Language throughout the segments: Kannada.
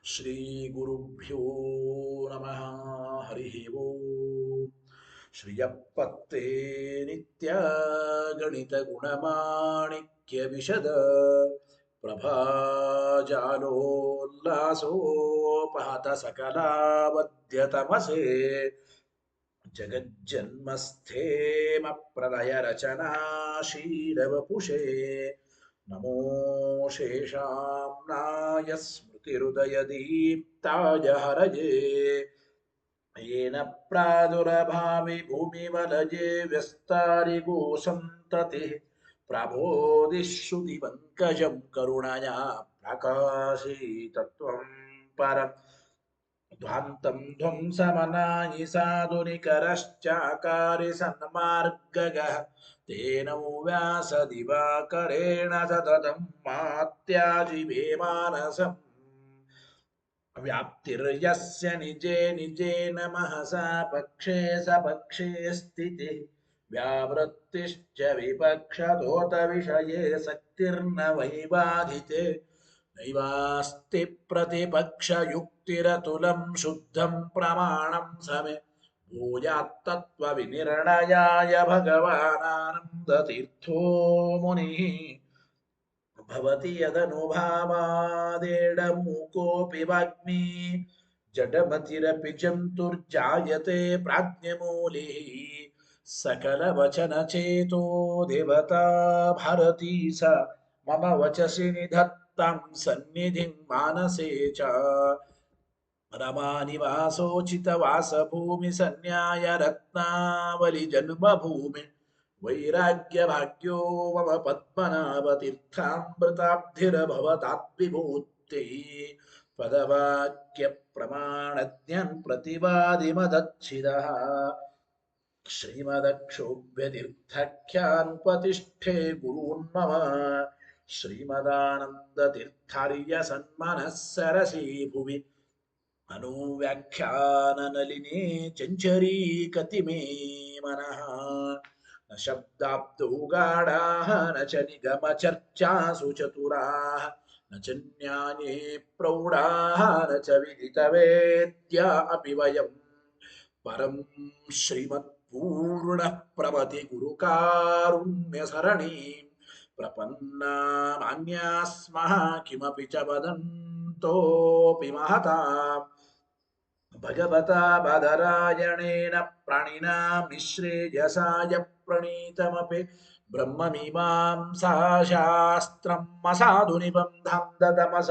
ಶ್ರೀ ಗುರುಭ್ಯೋ ನಮಃ. ಹರಿ ಓಂ. ಶ್ರಿಯಪ್ಪತ್ತೇ ನಿತ್ಯ ಗಣಿತ ಗುಣಮಾಣಿಕ್ಯ ವಿಶದ ಪ್ರಭಾಜಾಲೋಲ್ಲಾಸೋಪಹತ ಸಕಲಾವದ್ಯತಮಸೆ ಜಗಜ್ಜನ್ಮಸ್ಥೇಮ ಪ್ರಲಯ ರಚನಾಶೀಲವಪುಷೇ ನಮೋ ಶೇಷಾಂನಾಯ ಸ್ಮೃತಿಹೃದಯದೀಪ್ತಾಯ ಹರಯೇ येन प्रादुरभावि भूमिवलये व्यस्तारिगो सन्ततिः प्रबोधिश्रुतिपङ्कजं करुणया प्रकाशीतत्वं परम् ध्वान्तं ध्वंसमनायि साधुनिकरश्चाकारि सन्मार्गगः तेन व्यासदिवाकरेण सततं मात्याजिवेमानसम् व्याप्तिर्यस्य निजे निजे नमः सा पक्षे सपक्षे स्थितिः व्यावृत्तिश्च विपक्षतोत विषये सक्तिर्न वैबाधिते नैवास्ति प्रतिपक्षयुक्तिरतुलं शुद्धं प्रमाणं समे भूयात्तत्त्वविनिर्णयाय भगवानानन्दतीर्थो मुनिः भवति यदनुभावादेडमूकोऽपि वाग्मी जडमतिरपि जन्तुर्जायते प्राज्ञमूलिः सकलवचनचेतो देवता भारती स मम वचसि निधत्तां सन्निधिं मानसे च रमानिवासोचितवासभूमिसन्न्याय रत्नावली जन्मभूमि वैराग्यभाग्यो मम पद्मनाभतीर्थामृताब्धिरभवताद्विभूतिः पदवाक्यप्रमाणज्ञन् प्रतिवादिमदच्छिदः श्रीमदक्षोभ्यतीर्थख्यानुपतिष्ठे गुरून्मम श्रीमदानन्दतीर्थार्य सन्मनः सरसि भुवि अनुव्याख्याननलिने चञ्चरीकति मे मनः न शब्दाब्दौ गाढाः न च निगमचर्चासु चतुराः न च न्याये प्रौढाः न च विदितवेद्या अपि वयम् परं श्रीमत्पूर्णः प्रभति गुरुकारुण्यसरणीं प्रपन्ना मान्याः स्मः किमपि च वदन्तोऽपि महताम् भगवता बादरायणेन प्राणिना मिश्रेयसाय प्रणीतमपि ब्रह्ममीमांसाशास्त्रम् असाधुनिबन्धं ददमस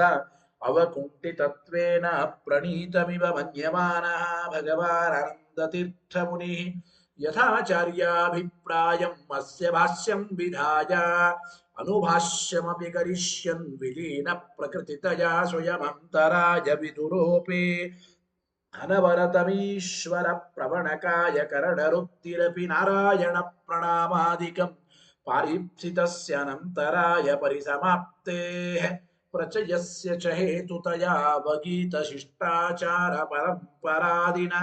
अवकुण्ठितत्वेन प्रणीतमिव मन्यमानः भगवानन्दतीर्थमुनिः यथाचार्याभिप्रायम् अस्य भाष्यं विधाय अनुभाष्यमपि करिष्यन् विलीन प्रकृतितया स्वयमन्तराय विदुरोपे अनवरतमीश्वर प्रवणकाय करणरुक्तिरपि नारायण प्रणामादिकं पारीप्सितस्यानन्तराय परिसमाप्तेः प्रचयस्य च हेतुतया वगीतशिष्टाचार परम्परादिन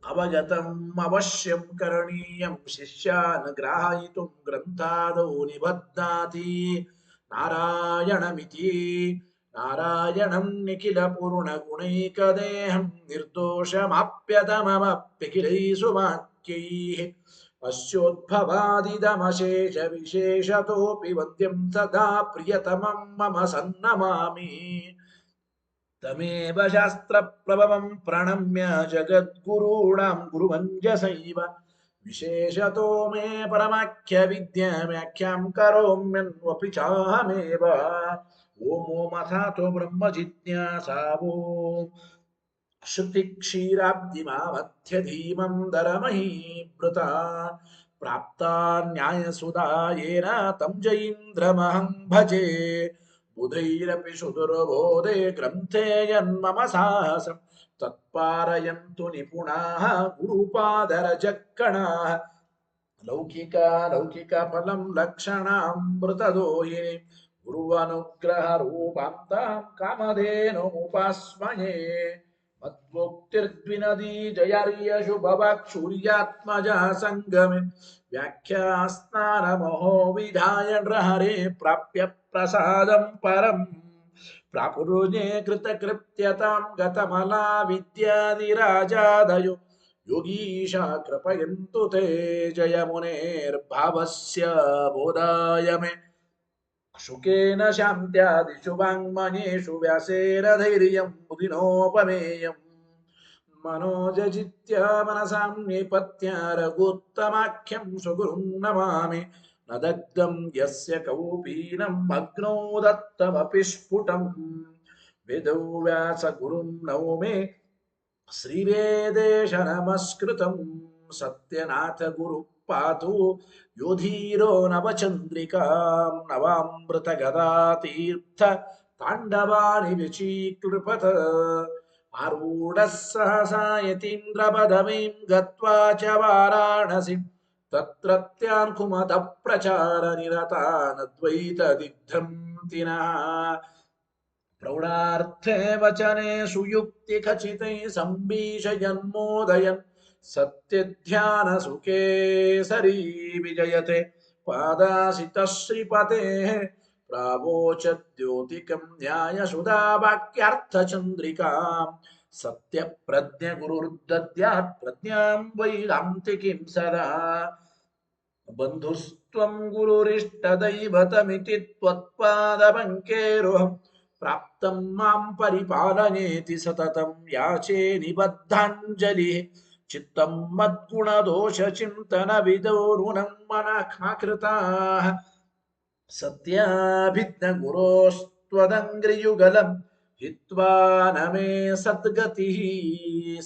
अवगतम् अवश्यं करणीयं शिष्यान् ग्राहयितुं ग्रन्थादौ निबध्नाति नारायणमिति नारायणं निखिलपूर्णगुणैकदेहं निर्दोषमाप्यतममप्यखिलैः सुवाक्यैः अस्योद्भवादिदमशेषविशेषतोऽपि वन्द्यं सदा प्रियतमं मम सन्नमामि तमेव शास्त्रप्रभवं प्रणम्य जगद्गुरूणां गुरुमञ्जसैव विशेषतो मे परमाख्यविद्याव्याख्यां करोम्यन्वपि चाहमेव ओमो मथातो ब्रह्मजिज्ञासा ॐ श्रुतिक्षीराब्धिमामध्यधीमं दरमहीभृता प्राप्ता न्यायसुधा येन तं जयीन्द्रमहं भजे बुधैरपि सुदुर्बोधे ग्रन्थे यन्मम साहसं तत्पारयन्तु निपुणाः गुरुपादरजक्कणाः लौकिकफलं लक्षणामृतदोहिनीं गुरुवनुग्रहरूपां तां कामधेनुमुपास्महे मद्भोक्तिर्द्विनदी जयार्यशुभवाक्शूर्यात्मजा सङ्गमे व्याख्यास्नानमहो विधाय नृहरे प्राप्य प्रसादं परम् ಪ್ರಾಪುರುಜೇ ಕೃತಕೃತ್ಯತಾಂ ಗತಮಲಾ ವಿದ್ಯಾದಿರಾಜಾದಯೋ ಯೋಗೀಶಾ ಕೃಪಯಂತು ತೇ ಜಯ ಮುನೇರ್ಭಾವಸ್ಯ ಬೋಧಾಯ ಮೇ ಶುಕೇನ ಶಾಂತ್ಯಾದಿಷು ವಾङ्मयेषु ವ್ಯಾಸೇನ ಧೈರ್ಯಂ ಮುದಿನೋಪಮೇಯಂ मनोजजित्य मनसां निपत्य रघुत्तमाख्यं सुगुरुं नमामि न दग्धं यस्य कौपीनम् अग्नौ दत्तमपि स्फुटम् वेदौ व्यासगुरुं नौमि श्रीवेदेश नमस्कृतं सत्यनाथ गुरुः पातु योधीरो नवचन्द्रिकां नवामृतगदातीर्थ ताण्डवानि विचीकृपत आरूढः सहसा यतीन्द्रपदवीं गत्वा च वाराणसीं तत्रत्यान् कुमतप्रचारनिरतानद्वैतदिग्धन्तिनः प्रौढार्थे वचने सुयुक्तिखचितैः सम्भीषयन्मोदयन् सत्यध्यानसुखे सरी विजयते पादासितः श्रीपतेः प्रावोचद्योतिकं न्यायसुधावाक्यार्थचन्द्रिकाम् सत्यप्रज्ञगुरुर्दद्यात् प्रज्ञां वैदान्तिकीं सदा बन्धुस्त्वं गुरुरिष्टदैवतमिति त्वत्पादपङ्केरुहं प्राप्तं मां परिपालयेति सततं याचे निबद्धाञ्जलिः चित्तं मद्गुणदोषचिन्तनविदो नूनं मनःकृताः सत्याभिज्ञगुरोस्त्वदङ्घ्रियुगलं हित्वा न मे सद्गतिः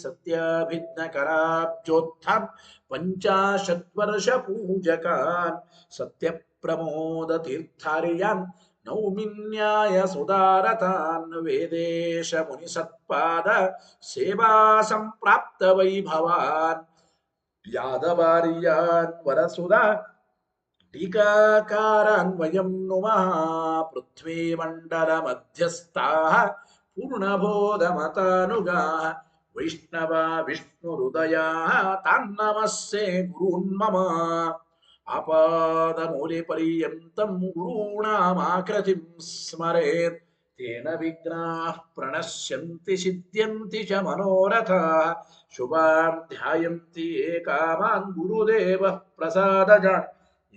सत्याभिज्ञकराब्जोत्थं पञ्चाशद्वर्षपूजकान् सत्यप्रमोदतीर्थार्यान् नौमिन्यायसुधारतान् वेदेशमुनिसत्पाद सेवासम्प्राप्तवैभवान् यादवार्यान् वरसुधा टीकाकारान् वयं नुमः पृथ्वीमण्डलमध्यस्थाः पूर्णबोधमतानुगाः वैष्णवा विष्णुहृदयाः तान्नमस्ये गुरून्मम आपादमूलिपर्यन्तं गुरूणामाकृतिं स्मरेत् तेन विघ्नाः प्रणश्यन्ति सिद्ध्यन्ति च मनोरथाः शुभां ध्यायन्ति ये कामान् गुरुदेवः प्रसादजान्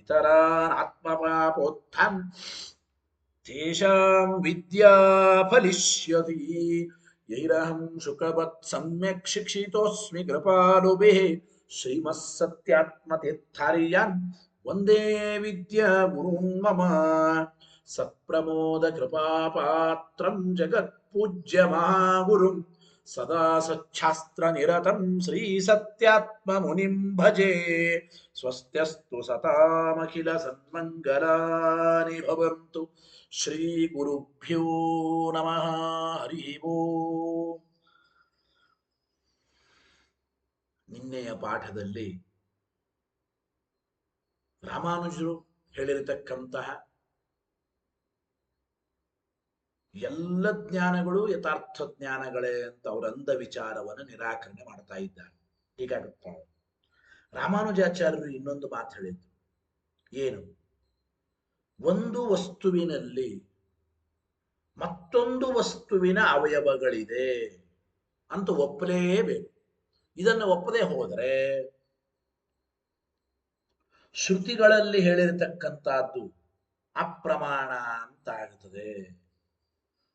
इतरान् आत्मपापोत्थं तेषां विद्या फलिष्यति यैरहं शुकवत् सम्यक् शिक्षितोऽस्मि कृपालुभिः श्रीमत्सत्यात्मतीर्थार्यान् वन्दे विद्यागुरुं मम सत्प्रमोदकृपापात्रं जगत्पूज्यमहागुरुं सदा सच्छास्त्रनिरतं श्रीसत्यात्ममुनिं भजे स्वस्त्यस्तु सतामखिलसन्मङ्गलानि भवन्तु श्रीगुरुभ्यो नमः हरिः ಓಂ ನಿನ್ನೆಯ ಪಾಠದಲ್ಲಿ ರಾಮಾನುಜರು ಹೇಳಿರತಕ್ಕಂತಹ ಎಲ್ಲ ಜ್ಞಾನಗಳು ಯಥಾರ್ಥ ಜ್ಞಾನಗಳೇ ಅಂತ ಅವರ ಅಂಧ ವಿಚಾರವನ್ನು ನಿರಾಕರಣೆ ಮಾಡ್ತಾ ಇದ್ದಾರೆ. ಹೀಗಾಗುತ್ತಾ ರಾಮಾನುಜಾಚಾರ್ಯರು ಇನ್ನೊಂದು ಮಾತು ಹೇಳಿದ್ರು. ಏನು? ಒಂದು ವಸ್ತುವಿನಲ್ಲಿ ಮತ್ತೊಂದು ವಸ್ತುವಿನ ಅವಯವಗಳಿದೆ ಅಂತ ಒಪ್ಪಲೇಬೇಕು. ಇದನ್ನು ಒಪ್ಪದೆ ಹೋದರೆ ಶ್ರುತಿಗಳಲ್ಲಿ ಹೇಳಿರತಕ್ಕಂಥದ್ದು ಅಪ್ರಮಾಣ ಅಂತ ಆಗುತ್ತದೆ.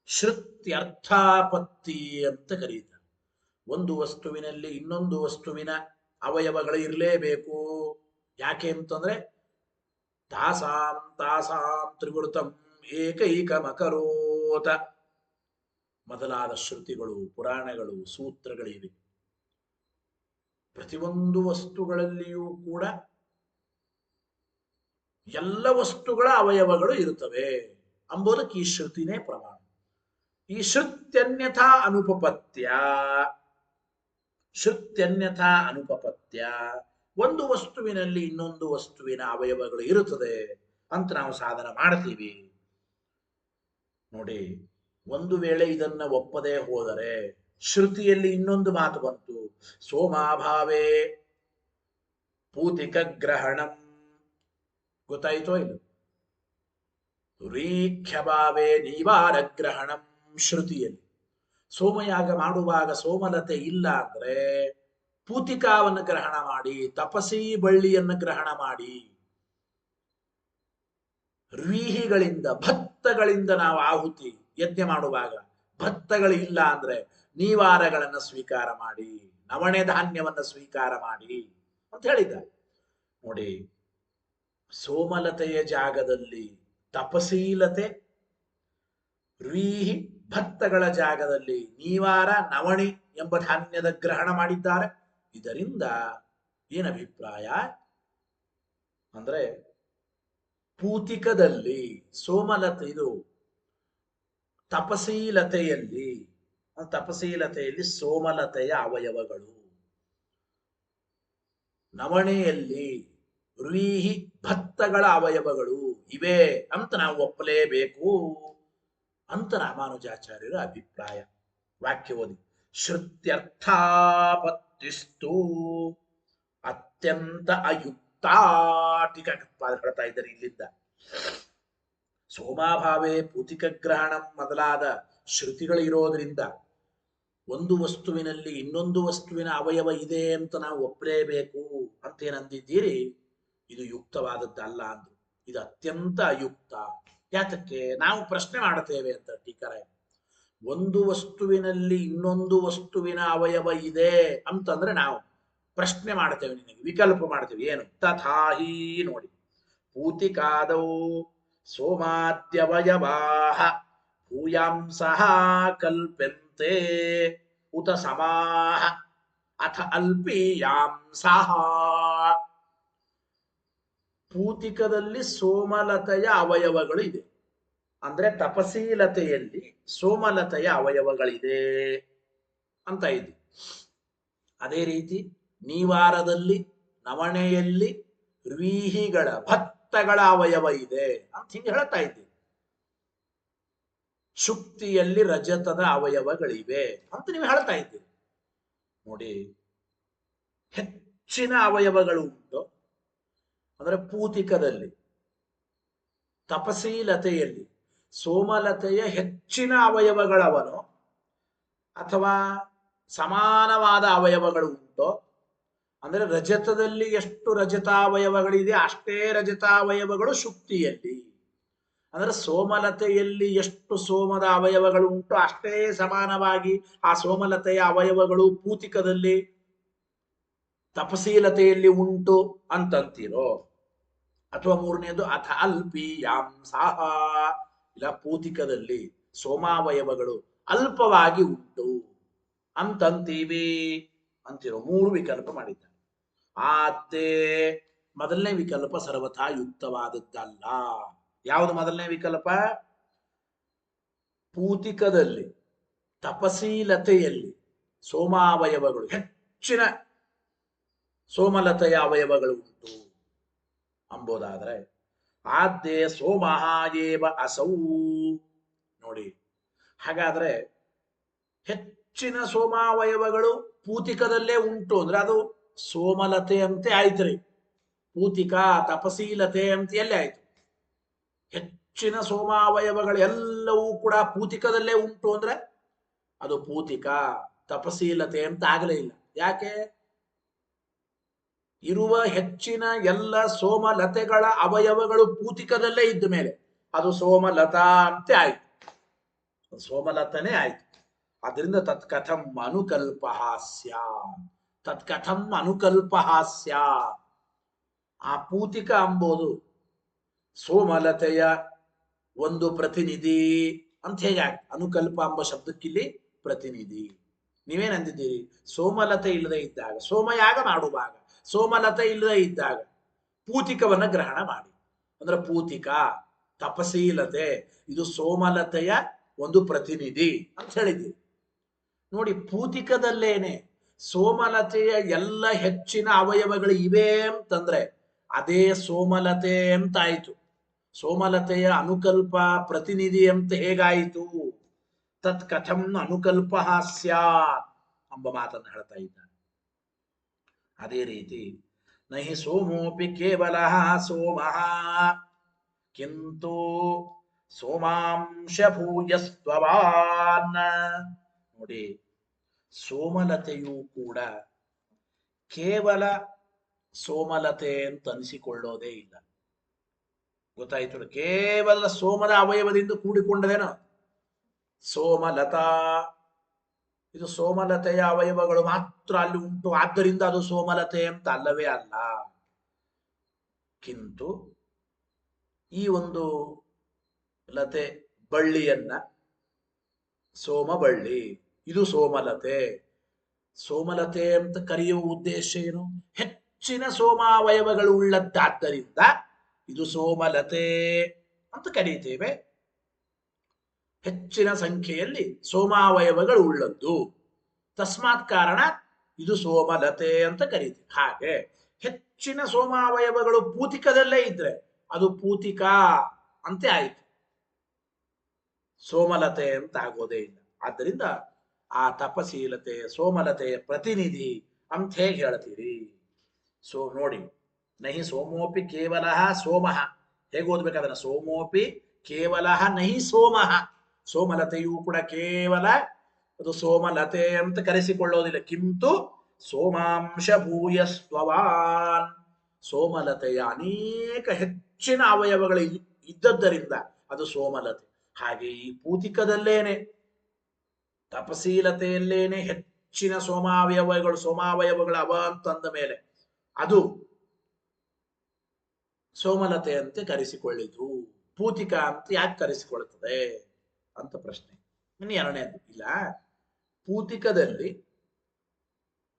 ಶ್ರುತ್ಯರ್ಥಾಪತ್ತಿ ಅಂತ ಕರೀತಾರೆ. ಒಂದು ವಸ್ತುವಿನಲ್ಲಿ ಇನ್ನೊಂದು ವಸ್ತುವಿನ ಅವಯವಗಳು ಇರಲೇಬೇಕು. ಯಾಕೆ ಅಂತಂದ್ರೆ ತಾಸಾಂ ತಾಸಾಂ ತ್ರಿವೃತಂ ಏಕೈಕಮಕರೋತ ಮೊದಲಾದ ಶ್ರುತಿಗಳು, ಪುರಾಣಗಳು, ಸೂತ್ರಗಳಿವೆ. ಪ್ರತಿಯೊಂದು ವಸ್ತುಗಳಲ್ಲಿಯೂ ಕೂಡ ಎಲ್ಲ ವಸ್ತುಗಳ ಅವಯವಗಳು ಇರುತ್ತವೆ ಎಂಬುದಕ್ಕೆ ಈ ಶ್ರುತಿನೇ ಪ್ರಮಾಣ. ಈ ಶ್ರುತ್ಯನ್ಯಥಾ ಅನುಪಪತ್ಯ, ಶ್ರುತ್ಯನ್ಯಥಾ ಅನುಪಪತ್ಯ, ಒಂದು ವಸ್ತುವಿನಲ್ಲಿ ಇನ್ನೊಂದು ವಸ್ತುವಿನ ಅವಯವಗಳು ಇರುತ್ತದೆ ಅಂತ ನಾವು ಸಾಧನ ಮಾಡ್ತೀವಿ. ನೋಡಿ, ಒಂದು ವೇಳೆ ಇದನ್ನ ಒಪ್ಪದೇ ಹೋದರೆ ಶ್ರುತಿಯಲ್ಲಿ ಇನ್ನೊಂದು ಮಾತು ಬಂತು, ಸೋಮಾಭಾವೇ ಪೂತಿಕ ಗ್ರಹಣಂ. ಗೊತ್ತಾಯಿತೋ ಇಲ್ಲ? ರೀಖ್ಯಭಾವೇ ನೀವಾರ ಗ್ರಹಣಂ ಶ್ರುತಿಯಲ್ಲಿ ಸೋಮಯಾಗ ಮಾಡುವಾಗ ಸೋಮಲತೆ ಇಲ್ಲ ಅಂದ್ರೆ ಪೂತಿಕಾವನ್ನು ಗ್ರಹಣ ಮಾಡಿ, ತಪಸಿ ಬಳ್ಳಿಯನ್ನು ಗ್ರಹಣ ಮಾಡಿ, ವ್ರೀಹಿಗಳಿಂದ ಭತ್ತಗಳಿಂದ ನಾವು ಆಹುತಿ ಯಜ್ಞ ಮಾಡುವಾಗ ಭತ್ತಗಳಿಲ್ಲ ಅಂದ್ರೆ ನೀವಾರಗಳನ್ನು ಸ್ವೀಕಾರ ಮಾಡಿ, ನವಣೆ ಧಾನ್ಯವನ್ನು ಸ್ವೀಕಾರ ಮಾಡಿ ಅಂತ ಹೇಳಿದ್ದಾರೆ. ನೋಡಿ, ಸೋಮಲತೆಯ ಜಾಗದಲ್ಲಿ ತಪಸೀಲತೆ, ವ್ರೀಹಿ ಭತ್ತಗಳ ಜಾಗದಲ್ಲಿ ನೀವಾರ ನವಣಿ ಎಂಬ ಧಾನ್ಯದ ಗ್ರಹಣ ಮಾಡಿದ್ದಾರೆ. ಇದರಿಂದ ಏನ ಅಭಿಪ್ರಾಯ ಅಂದ್ರೆ ಪೂತಿಕದಲ್ಲಿ ಸೋಮಲತೆ ಇದು ತಪಸೀಲತೆಯಲ್ಲಿ ಸೋಮಲತೆಯ ಅವಯವಗಳು, ನವಣೆಯಲ್ಲಿ ವ್ರೀಹಿ ಭತ್ತಗಳ ಅವಯವಗಳು ಇವೆ ಅಂತ ನಾವು ಒಪ್ಪಲೇಬೇಕು ಅಂತ ರಾಮಾನುಜಾಚಾರ್ಯರ ಅಭಿಪ್ರಾಯ. ವಾಕ್ಯ ಓದಿ. ಶ್ರುತ್ಯರ್ಥಾಪತ್ತಿಸ್ತು ಅತ್ಯಂತ ಅಯುಕ್ತ ಟೀಕಾಕೃತ್ಪಾದ ಹೇಳ್ತಾ ಇದ್ದಾರೆ ಇಲ್ಲಿಂದ. ಸೋಮಾಭಾವೇ ಪೂತಿಕ ಗ್ರಹಣಂ ಮೊದಲಾದ ಶ್ರುತಿಗಳು ಇರೋದ್ರಿಂದ ಒಂದು ವಸ್ತುವಿನಲ್ಲಿ ಇನ್ನೊಂದು ವಸ್ತುವಿನ ಅವಯವ ಇದೆ ಅಂತ ನಾವು ಒಪ್ಪಲೇಬೇಕು ಅಂತ ಏನಂದಿದ್ದೀರಿ, ಇದು ಯುಕ್ತವಾದದ್ದಲ್ಲ ಅಂದ್ರು. ಇದು ಅತ್ಯಂತ ಅಯುಕ್ತ. ಯಾತಕ್ಕೆ? ನಾವು ಪ್ರಶ್ನೆ ಮಾಡುತ್ತೇವೆ ಅಂತ ಟೀಕರಾಯ. ಒಂದು ವಸ್ತುವಿನಲ್ಲಿ ಇನ್ನೊಂದು ವಸ್ತುವಿನ ಅವಯವ ಇದೆ ಅಂತಂದ್ರೆ ನಾವು ಪ್ರಶ್ನೆ ಮಾಡ್ತೇವೆ, ನಿನಗೆ ವಿಕಲ್ಪ ಮಾಡ್ತೇವೆ. ಏನು? ತಥಾಹಿ ನೋಡಿ, ಪೂತಿಕಾದೌ ಸೋಮಾದ್ಯವಯವಾಹ ಭೂಯಾಂಸಃ ಕಲ್ಪಂತೆ ಉತ ಸಮಾಹ ಅಥ ಅಲ್ಪೀಯಾಂಸಃ. ಪೂತಿಕದಲ್ಲಿ ಸೋಮಲತೆಯ ಅವಯವಗಳು ಇದೆ ಅಂದ್ರೆ ತಪಸೀಲತೆಯಲ್ಲಿ ಸೋಮಲತೆಯ ಅವಯವಗಳಿದೆ ಅಂತ ಇದೆ. ಅದೇ ರೀತಿ ನೀವಾರದಲ್ಲಿ ನವಣೆಯಲ್ಲಿ ವ್ರೀಹಿಗಳ ಭತ್ತಗಳ ಅವಯವ ಇದೆ ಅಂತ ಹಿಂಗೆ ಹೇಳ್ತಾ ಇದ್ದೀವಿ. ಶುಕ್ತಿಯಲ್ಲಿ ರಜತದ ಅವಯವಗಳಿವೆ ಅಂತ ನೀವು ಹೇಳ್ತಾ ಇದ್ದೀರಿ. ನೋಡಿ, ಹೆಚ್ಚಿನ ಅವಯವಗಳು ಉಂಟು ಅಂದ್ರೆ ಪೂತಿಕದಲ್ಲಿ, ತಪಸೀಲತೆಯಲ್ಲಿ ಸೋಮಲತೆಯ ಹೆಚ್ಚಿನ ಅವಯವಗಳವನು ಅಥವಾ ಸಮಾನವಾದ ಅವಯವಗಳು ಉಂಟು ಅಂದ್ರೆ ರಜತದಲ್ಲಿ ಎಷ್ಟು ರಜತಾವಯವಗಳಿದೆ ಅಷ್ಟೇ ರಜತಾವಯವಗಳು ಶುಕ್ತಿಯಲ್ಲಿ, ಅಂದ್ರೆ ಸೋಮಲತೆಯಲ್ಲಿ ಎಷ್ಟು ಸೋಮದ ಅವಯವಗಳು ಉಂಟು ಅಷ್ಟೇ ಸಮಾನವಾಗಿ ಆ ಸೋಮಲತೆಯ ಅವಯವಗಳು ಪೂತಿಕದಲ್ಲಿ ತಪಸೀಲತೆಯಲ್ಲಿ ಉಂಟು ಅಂತಂತೀರೋ. ಅಥವಾ ಮೂರನೇದು ಅಥ ಅಲ್ಪೀಯಾಂಸಃ, ಇಲ್ಲ ಪೂತಿಕದಲ್ಲಿ ಸೋಮಾವಯವಗಳು ಅಲ್ಪವಾಗಿ ಉಂಟು ಅಂತಂತೀವಿ ಅಂತಿರೋ. ಮೂರು ವಿಕಲ್ಪ ಮಾಡಿದ್ದಾರೆ. ಆದ್ದೇ ಮೊದಲನೇ ವಿಕಲ್ಪ ಸರ್ವಥಾ ಯುಕ್ತವಾದದ್ದಲ್ಲ. ಯಾವುದು ಮೊದಲನೇ ವಿಕಲ್ಪ? ಪೂತಿಕದಲ್ಲಿ ತಪಸೀಲತೆಯಲ್ಲಿ ಸೋಮಾವಯವಗಳು ಹೆಚ್ಚಿನ ಸೋಮಲತೆಯ ಅವಯವಗಳು ಉಂಟು ಅಂಬೋದಾದ್ರೆ ಆದ್ದೇ ಸೋಮಹಾಯೇವ ಅಸೌ. ನೋಡಿ, ಹಾಗಾದ್ರೆ ಹೆಚ್ಚಿನ ಸೋಮಾವಯವಗಳು ಪೂತಿಕದಲ್ಲೇ ಉಂಟು ಅಂದ್ರೆ ಅದು ಸೋಮಲತೆ ಅಂತೆ ಆಯ್ತ್ರಿ. ಪೂತಿಕ ತಪಸೀಲತೆ ಅಂತ ಎಲ್ಲೇ ಆಯ್ತು. ಹೆಚ್ಚಿನ ಸೋಮಾವಯವಗಳು ಎಲ್ಲವೂ ಕೂಡ ಪೂತಿಕದಲ್ಲೇ ಉಂಟು ಅಂದ್ರೆ ಅದು ಪೂತಿಕ ತಪಸೀಲತೆ ಅಂತ ಆಗಲೇ ಇಲ್ಲ. ಯಾಕೆ? ಇರುವ ಹೆಚ್ಚಿನ ಎಲ್ಲ ಸೋಮಲತೆಗಳ ಅವಯವಗಳು ಪೂತಿಕದಲ್ಲೇ ಇದ್ದ ಮೇಲೆ ಅದು ಸೋಮಲತಾ ಅಂತೆ ಆಯ್ತು, ಸೋಮಲತನೇ ಆಯ್ತು. ಅದರಿಂದ ತತ್ಕಥಂ ಅನುಕಲ್ಪ ತತ್ಕಥಂ ಅನುಕಲ್ಪ ಆ ಪೂತಿಕ ಅಂಬೋದು ಸೋಮಲತೆಯ ಒಂದು ಪ್ರತಿನಿಧಿ ಅಂತ ಹೇಗೆ ಅನುಕಲ್ಪ ಎಂಬ ಶಬ್ದಕ್ಕಿಲ್ಲಿ ಪ್ರತಿನಿಧಿ. ನೀವೇನಂದಿದ್ದೀರಿ? ಸೋಮಲತೆ ಇಲ್ಲದೆ ಇದ್ದಾಗ, ಸೋಮಯಾಗ ಮಾಡುವಾಗ ಸೋಮಲತೆ ಇಲ್ಲದೆ ಇದ್ದಾಗ ಪೂತಿಕವನ್ನ ಗ್ರಹಣ ಮಾಡಿ ಅಂದ್ರೆ ಪೂತಿಕ ತಪಸೀಲತೆ ಇದು ಸೋಮಲತೆಯ ಒಂದು ಪ್ರತಿನಿಧಿ ಅಂತ ಹೇಳಿದ್ದೀರಿ. ನೋಡಿ, ಪೂತಿಕದಲ್ಲೇನೆ ಸೋಮಲತೆಯ ಎಲ್ಲ ಹೆಚ್ಚಿನ ಅವಯವಗಳು ಇವೆ ಅಂತಂದ್ರೆ ಅದೇ ಸೋಮಲತೆ ಅಂತಾಯಿತು. ಸೋಮಲತೆಯ ಅನುಕಲ್ಪ ಪ್ರತಿನಿಧಿ ಅಂತ ಹೇಗಾಯಿತು? ತತ್ ಕಥಂ ಅನುಕಲ್ಪ ಸ್ಯಾತ್ ಎಂಬ ಮಾತನ್ನು ಹೇಳ್ತಾ ಇದ್ದಾನೆ. ಅದೇ ರೀತಿ ನಹಿ ಸೋಮೋಪಿ ಕೇವಲ ಸೋಮಃ ಕಿಂತು ಸೋಮಾಂಶ ಭೂಯಸ್ತ್ವವಾನ್. ನೋಡಿ, ಸೋಮಲತೆಯೂ ಕೂಡ ಕೇವಲ ಸೋಮಲತೆ ಅಂತ ಅನಿಸಿಕೊಳ್ಳೋದೇ ಇಲ್ಲ. ಗೊತ್ತಾಯ್ತು? ಕೇವಲ ಸೋಮದ ಅವಯವದಿಂದ ಕೂಡಿಕೊಂಡದೇನೋ ಸೋಮಲತಾ. ಇದು ಸೋಮಲತೆಯ ಅವಯವಗಳು ಮಾತ್ರ ಅಲ್ಲಿ ಉಂಟು, ಆದ್ದರಿಂದ ಅದು ಸೋಮಲತೆ ಅಂತ ಅಲ್ಲವೇ ಅಲ್ಲ. ಕಿಂತು ಈ ಒಂದು ಲತೆ ಬಳ್ಳಿಯನ್ನ ಸೋಮಬಳ್ಳಿ, ಇದು ಸೋಮಲತೆ. ಸೋಮಲತೆ ಅಂತ ಕರೆಯುವ ಉದ್ದೇಶ ಏನು? ಹೆಚ್ಚಿನ ಸೋಮಾವಯವಗಳು ಉಳ್ಳದ್ದಾದ್ದರಿಂದ ಇದು ಸೋಮಲತೆ ಅಂತ ಕರೀತೇವೆ. ಹೆಚ್ಚಿನ ಸಂಖ್ಯೆಯಲ್ಲಿ ಸೋಮಾವಯವಗಳು ಉಳ್ಳದ್ದು, ತಸ್ಮಾತ್ ಕಾರಣ ಇದು ಸೋಮಲತೆ ಅಂತ ಕರೀತೀವಿ. ಹಾಗೆ ಹೆಚ್ಚಿನ ಸೋಮಾವಯವಗಳು ಪೂತಿಕದಲ್ಲೇ ಇದ್ರೆ ಅದು ಪೂತಿಕಾ ಅಂತೆ ಆಯಿತು, ಸೋಮಲತೆ ಅಂತ ಆಗೋದೇ ಇಲ್ಲ. ಆದ್ದರಿಂದ ಆ ತಪಶೀಲತೆ ಸೋಮಲತೆಯ ಪ್ರತಿನಿಧಿ ಅಂತ ಹೇಗೆ ಹೇಳ್ತೀರಿ? ನೋಡಿ, ನಹಿ ಸೋಮೋಪಿ ಕೇವಲ ಸೋಮಃ. ಹೇಗೆ ಓದ್ಬೇಕಾದ್ರೆ ಸೋಮೋಪಿ ಕೇವಲ ನಹಿ ಸೋಮಃ. ಸೋಮಲತೆಯೂ ಕೂಡ ಕೇವಲ ಅದು ಸೋಮಲತೆ ಅಂತ ಕರೆಸಿಕೊಳ್ಳೋದಿಲ್ಲ. ಕಿಂತು ಸೋಮಾಂಶ ಭೂಯಸ್ತ್ವವಾನ್. ಸೋಮಲತೆಯ ಅನೇಕ ಹೆಚ್ಚಿನ ಅವಯವಗಳು ಇದ್ದದ್ದರಿಂದ ಅದು ಸೋಮಲತೆ. ಹಾಗೆ ಈ ಪೂತಿಕದಲ್ಲೇನೆ ತಪಶೀಲತೆಯಲ್ಲೇನೆ ಹೆಚ್ಚಿನ ಸೋಮಾವಯವಗಳು ಅವ ಅಂತಂದ ಮೇಲೆ ಅದು ಸೋಮಲತೆಯಂತೆ ಕರೆಸಿಕೊಳ್ಳಿತು. ಪೂತಿಕ ಅಂತ ಯಾಕೆ ಕರೆಸಿಕೊಳ್ಳುತ್ತದೆ ಅಂತ ಪ್ರಶ್ನೆ. ಇನ್ನು ಎರಡನೇದು, ಇಲ್ಲ ಪೂತಿಕದಲ್ಲಿ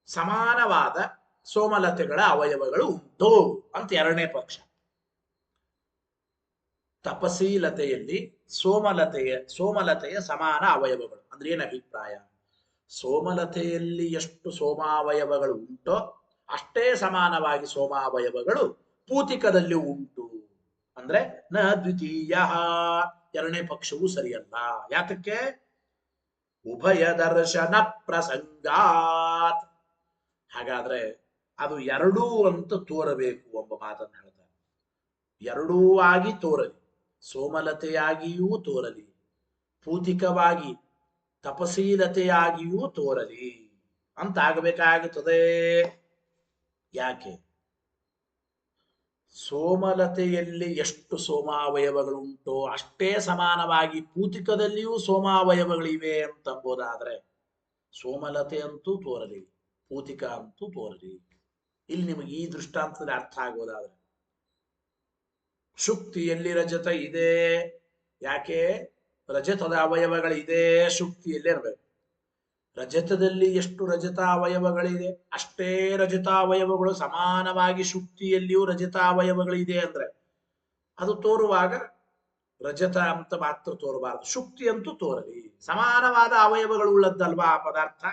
ಸಮಾನವಾದ ಸೋಮಲತೆಗಳ ಅವಯವಗಳು ಉಂಟು ಅಂತ ಎರಡನೇ ಪಕ್ಷ. ತಪಶೀಲತೆಯಲ್ಲಿ ಸೋಮಲತೆಯ ಸಮಾನ ಅವಯವಗಳು ಅಂದ್ರೆ ಏನು ಅಭಿಪ್ರಾಯ? ಸೋಮಲತೆಯಲ್ಲಿ ಎಷ್ಟು ಸೋಮಾವಯವಗಳು ಉಂಟೋ ಅಷ್ಟೇ ಸಮಾನವಾಗಿ ಸೋಮಾವಯವಗಳು ಪೂತಿಕದಲ್ಲಿ ಉಂಟು ಅಂದ್ರೆ ನ ದ್ವಿತೀಯ. ಎರಡನೇ ಪಕ್ಷವೂ ಸರಿಯಲ್ಲ. ಯಾತಕ್ಕೆ? ಉಭಯ ದರ್ಶನ ಪ್ರಸಂಗಾತ್. ಹಾಗಾದ್ರೆ ಅದು ಎರಡೂ ಅಂತ ತೋರಬೇಕು ಎಂಬ ಮಾತನ್ನು ಹೇಳ್ತಾರೆ. ಎರಡೂ ಆಗಿ ತೋರಲಿ, ಸೋಮಲತೆಯಾಗಿಯೂ ತೋರಲಿ, ಪೂತಿಕವಾಗಿ ತಪಶೀಲತೆಯಾಗಿಯೂ ತೋರಲಿ ಅಂತ ಆಗಬೇಕಾಗುತ್ತದೆ. ಯಾಕೆ? ಸೋಮಲತೆಯಲ್ಲಿ ಎಷ್ಟು ಸೋಮಾವಯವಗಳುಂಟೋ ಅಷ್ಟೇ ಸಮಾನವಾಗಿ ಪೂತಿಕದಲ್ಲಿಯೂ ಸೋಮಾವಯವಗಳಿವೆ ಅಂತಂಬೋದಾದ್ರೆ ಸೋಮಲತೆ ಅಂತೂ ತೋರಲಿ, ಪೂತಿಕ ಅಂತೂ ತೋರಲಿ. ಇಲ್ಲಿ ನಿಮಗೆ ಈ ದೃಷ್ಟಾಂತದಲ್ಲಿ ಅರ್ಥ ಆಗೋದಾದ್ರೆ, ಶುಕ್ತಿಯಲ್ಲಿ ರಜತ ಇದೆ. ಯಾಕೆ? ರಜತದ ಅವಯವಗಳಿದೆ, ಶುಕ್ತಿಯಲ್ಲಿ ಇರಬೇಕು. ರಜತದಲ್ಲಿ ಎಷ್ಟು ರಜತಾವಯವಗಳಿದೆ ಅಷ್ಟೇ ರಜತಾವಯವಗಳು ಸಮಾನವಾಗಿ ಶುಕ್ತಿಯಲ್ಲಿಯೂ ರಜತಾವಯವಗಳಿದೆ ಅಂದ್ರೆ ಅದು ತೋರುವಾಗ ರಜತ ಅಂತ ಮಾತ್ರ ತೋರಬಾರದು, ಶುಕ್ತಿ ಅಂತೂ ತೋರಲಿ. ಸಮಾನವಾದ ಅವಯವಗಳು ಉಳ್ಳದ್ದಲ್ವಾ ಆ ಪದಾರ್ಥ.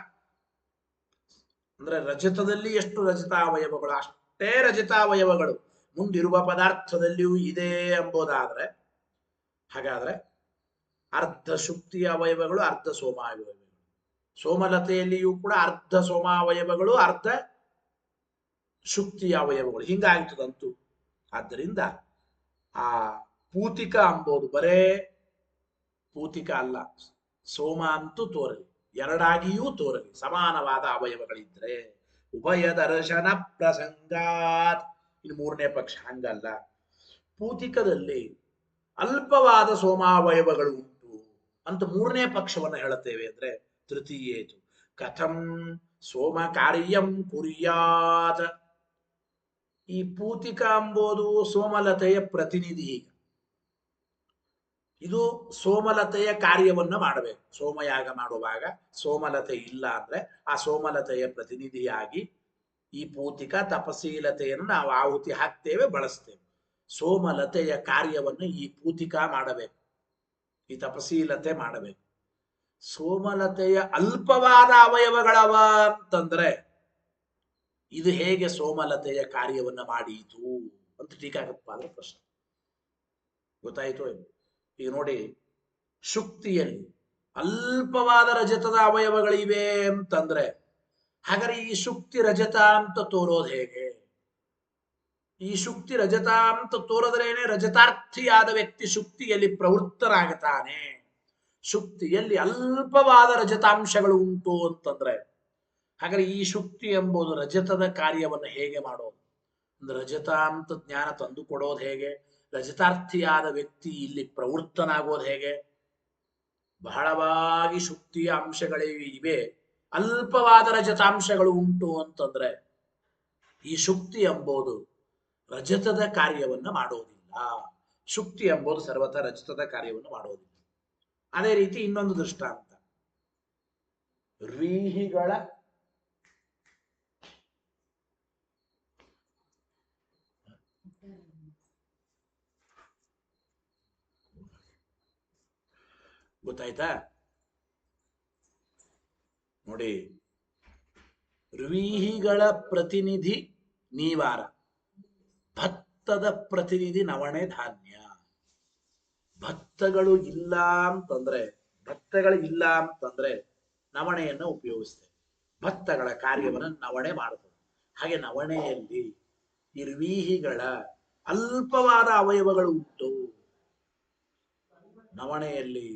ಅಂದ್ರೆ ರಜತದಲ್ಲಿ ಎಷ್ಟು ರಜತಾವಯವಗಳು ಅಷ್ಟೇ ರಜತಾವಯವಗಳು ಮುಂದಿರುವ ಪದಾರ್ಥದಲ್ಲಿಯೂ ಇದೆ ಎಂಬುದಾದ್ರೆ ಹಾಗಾದ್ರೆ ಅರ್ಧ ಶುಕ್ತಿಯ ಅವಯವಗಳು ಅರ್ಧ ಸೋಮಾವಯವಗಳು, ಸೋಮಲತೆಯಲ್ಲಿಯೂ ಕೂಡ ಅರ್ಧ ಸೋಮಾವಯವಗಳು ಅರ್ಧ ಶುಕ್ತಿಯ ಅವಯವಗಳು, ಹಿಂಗಾಗ್ತದಂತೂ. ಆದ್ದರಿಂದ ಆ ಪೂತಿಕ ಅಂಬೋದು ಬರೇ ಪೂತಿಕ ಅಲ್ಲ, ಸೋಮ ಅಂತೂ ತೋರಲಿ, ಎರಡಾಗಿಯೂ ತೋರಲಿ, ಸಮಾನವಾದ ಅವಯವಗಳಿದ್ರೆ. ಉಭಯ ದರ್ಶನ ಪ್ರಸಂಗಾತ್. ಇನ್ನು ಮೂರನೇ ಪಕ್ಷ ಹಂಗಲ್ಲ, ಪೂತಿಕದಲ್ಲಿ ಅಲ್ಪವಾದ ಸೋಮಾವಯವಗಳು ಉಂಟು ಅಂತ ಮೂರನೇ ಪಕ್ಷವನ್ನು ಹೇಳುತ್ತೇವೆ. ಅಂದ್ರೆ ತೃತೀಯೇತು ಕಥಂ ಸೋಮ ಕಾರ್ಯಂ ಕುರ್ಯಾತ್. ಈ ಪೂತಿಕ ಎಂಬುದು ಸೋಮಲತೆಯ ಪ್ರತಿನಿಧಿ. ಇದು ಸೋಮಲತೆಯ ಕಾರ್ಯವನ್ನ ಮಾಡಬೇಕು. ಸೋಮಯಾಗ ಮಾಡುವಾಗ ಸೋಮಲತೆ ಇಲ್ಲ ಅಂದ್ರೆ ಆ ಸೋಮಲತೆಯ ಪ್ರತಿನಿಧಿಯಾಗಿ ಈ ಪೂತಿಕ ತಪಶೀಲತೆಯನ್ನು ನಾವು ಆಹುತಿ ಹಾಕ್ತೇವೆ, ಬಳಸ್ತೇವೆ. ಸೋಮಲತೆಯ ಕಾರ್ಯವನ್ನು ಈ ಪೂತಿಕ ಮಾಡಬೇಕು, ಈ ತಪಶೀಲತೆ ಮಾಡಬೇಕು. ಸೋಮಲತೆಯ ಅಲ್ಪವಾದ ಅವಯವಗಳವ ಅಂತಂದ್ರೆ ಇದು ಹೇಗೆ ಸೋಮಲತೆಯ ಕಾರ್ಯವನ್ನ ಮಾಡೀತು ಅಂತ ಟೀಕಾಕೃತ್ಪಾದರ ಪ್ರಶ್ನೆ. ಗೊತ್ತಾಯಿತು? ಈಗ ನೋಡಿ, ಶುಕ್ತಿಯಲ್ಲಿ ಅಲ್ಪವಾದ ರಜತದ ಅವಯವಗಳಿವೆ ಅಂತಂದ್ರೆ ಹಾಗಾದ್ರೆ ಈ ಶುಕ್ತಿ ರಜತ ಅಂತ ತೋರೋದು ಹೇಗೆ? ಈ ಶುಕ್ತಿ ರಜತ ಅಂತ ತೋರದ್ರೇನೆ ರಜತಾರ್ಥಿಯಾದ ವ್ಯಕ್ತಿ ಶುಕ್ತಿಯಲ್ಲಿ ಪ್ರವೃತ್ತರಾಗುತ್ತಾನೆ. ಶುಕ್ತಿಯಲ್ಲಿ ಅಲ್ಪವಾದ ರಜತಾಂಶಗಳು ಉಂಟು ಅಂತಂದ್ರೆ ಹಾಗಾದ್ರೆ ಈ ಶುಕ್ತಿ ಎಂಬುದು ರಜತದ ಕಾರ್ಯವನ್ನು ಹೇಗೆ ಮಾಡೋದು? ಅಂದ್ರೆ ರಜತ ಅಂತ ಜ್ಞಾನ ತಂದು ಕೊಡೋದು ಹೇಗೆ? ರಜತಾರ್ಥಿಯಾದ ವ್ಯಕ್ತಿ ಇಲ್ಲಿ ಪ್ರವೃತ್ತನಾಗೋದು ಹೇಗೆ? ಬಹಳವಾಗಿ ಶುಕ್ತಿಯ ಅಂಶಗಳಿವೆ, ಅಲ್ಪವಾದ ರಜತಾಂಶಗಳು ಉಂಟು ಅಂತಂದ್ರೆ ಈ ಶುಕ್ತಿ ಎಂಬುದು ರಜತದ ಕಾರ್ಯವನ್ನ ಮಾಡೋದಿಲ್ಲ. ಶುಕ್ತಿ ಎಂಬುದು ಸರ್ವಥ ರಜತದ ಕಾರ್ಯವನ್ನು ಮಾಡೋದಿಲ್ಲ. ಅದೇ ರೀತಿ ಇನ್ನೊಂದು ದೃಷ್ಟಾಂತ, ವ್ರೀಹಿಗಳ ಗೊತ್ತಾಯ್ತಾ? ನೋಡಿ, ವ್ರೀಹಿಗಳ ಪ್ರತಿನಿಧಿ ನೀವಾರ, ಭತ್ತದ ಪ್ರತಿನಿಧಿ ನವಣೆ ಧಾನ್ಯ. ಭತ್ತಗಳು ಇಲ್ಲ ಅಂತಂದ್ರೆ ನವಣೆಯನ್ನು ಉಪಯೋಗಿಸ್ತೇವೆ. ಭತ್ತಗಳ ಕಾರ್ಯವನ್ನು ನವಣೆ ಮಾಡುತ್ತದೆ. ಹಾಗೆ ನವಣೆಯಲ್ಲಿ ಇರ್ವೀಹಿಗಳ ಅಲ್ಪವಾದ ಅವಯವಗಳು ಉಂಟು. ನವಣೆಯಲ್ಲಿ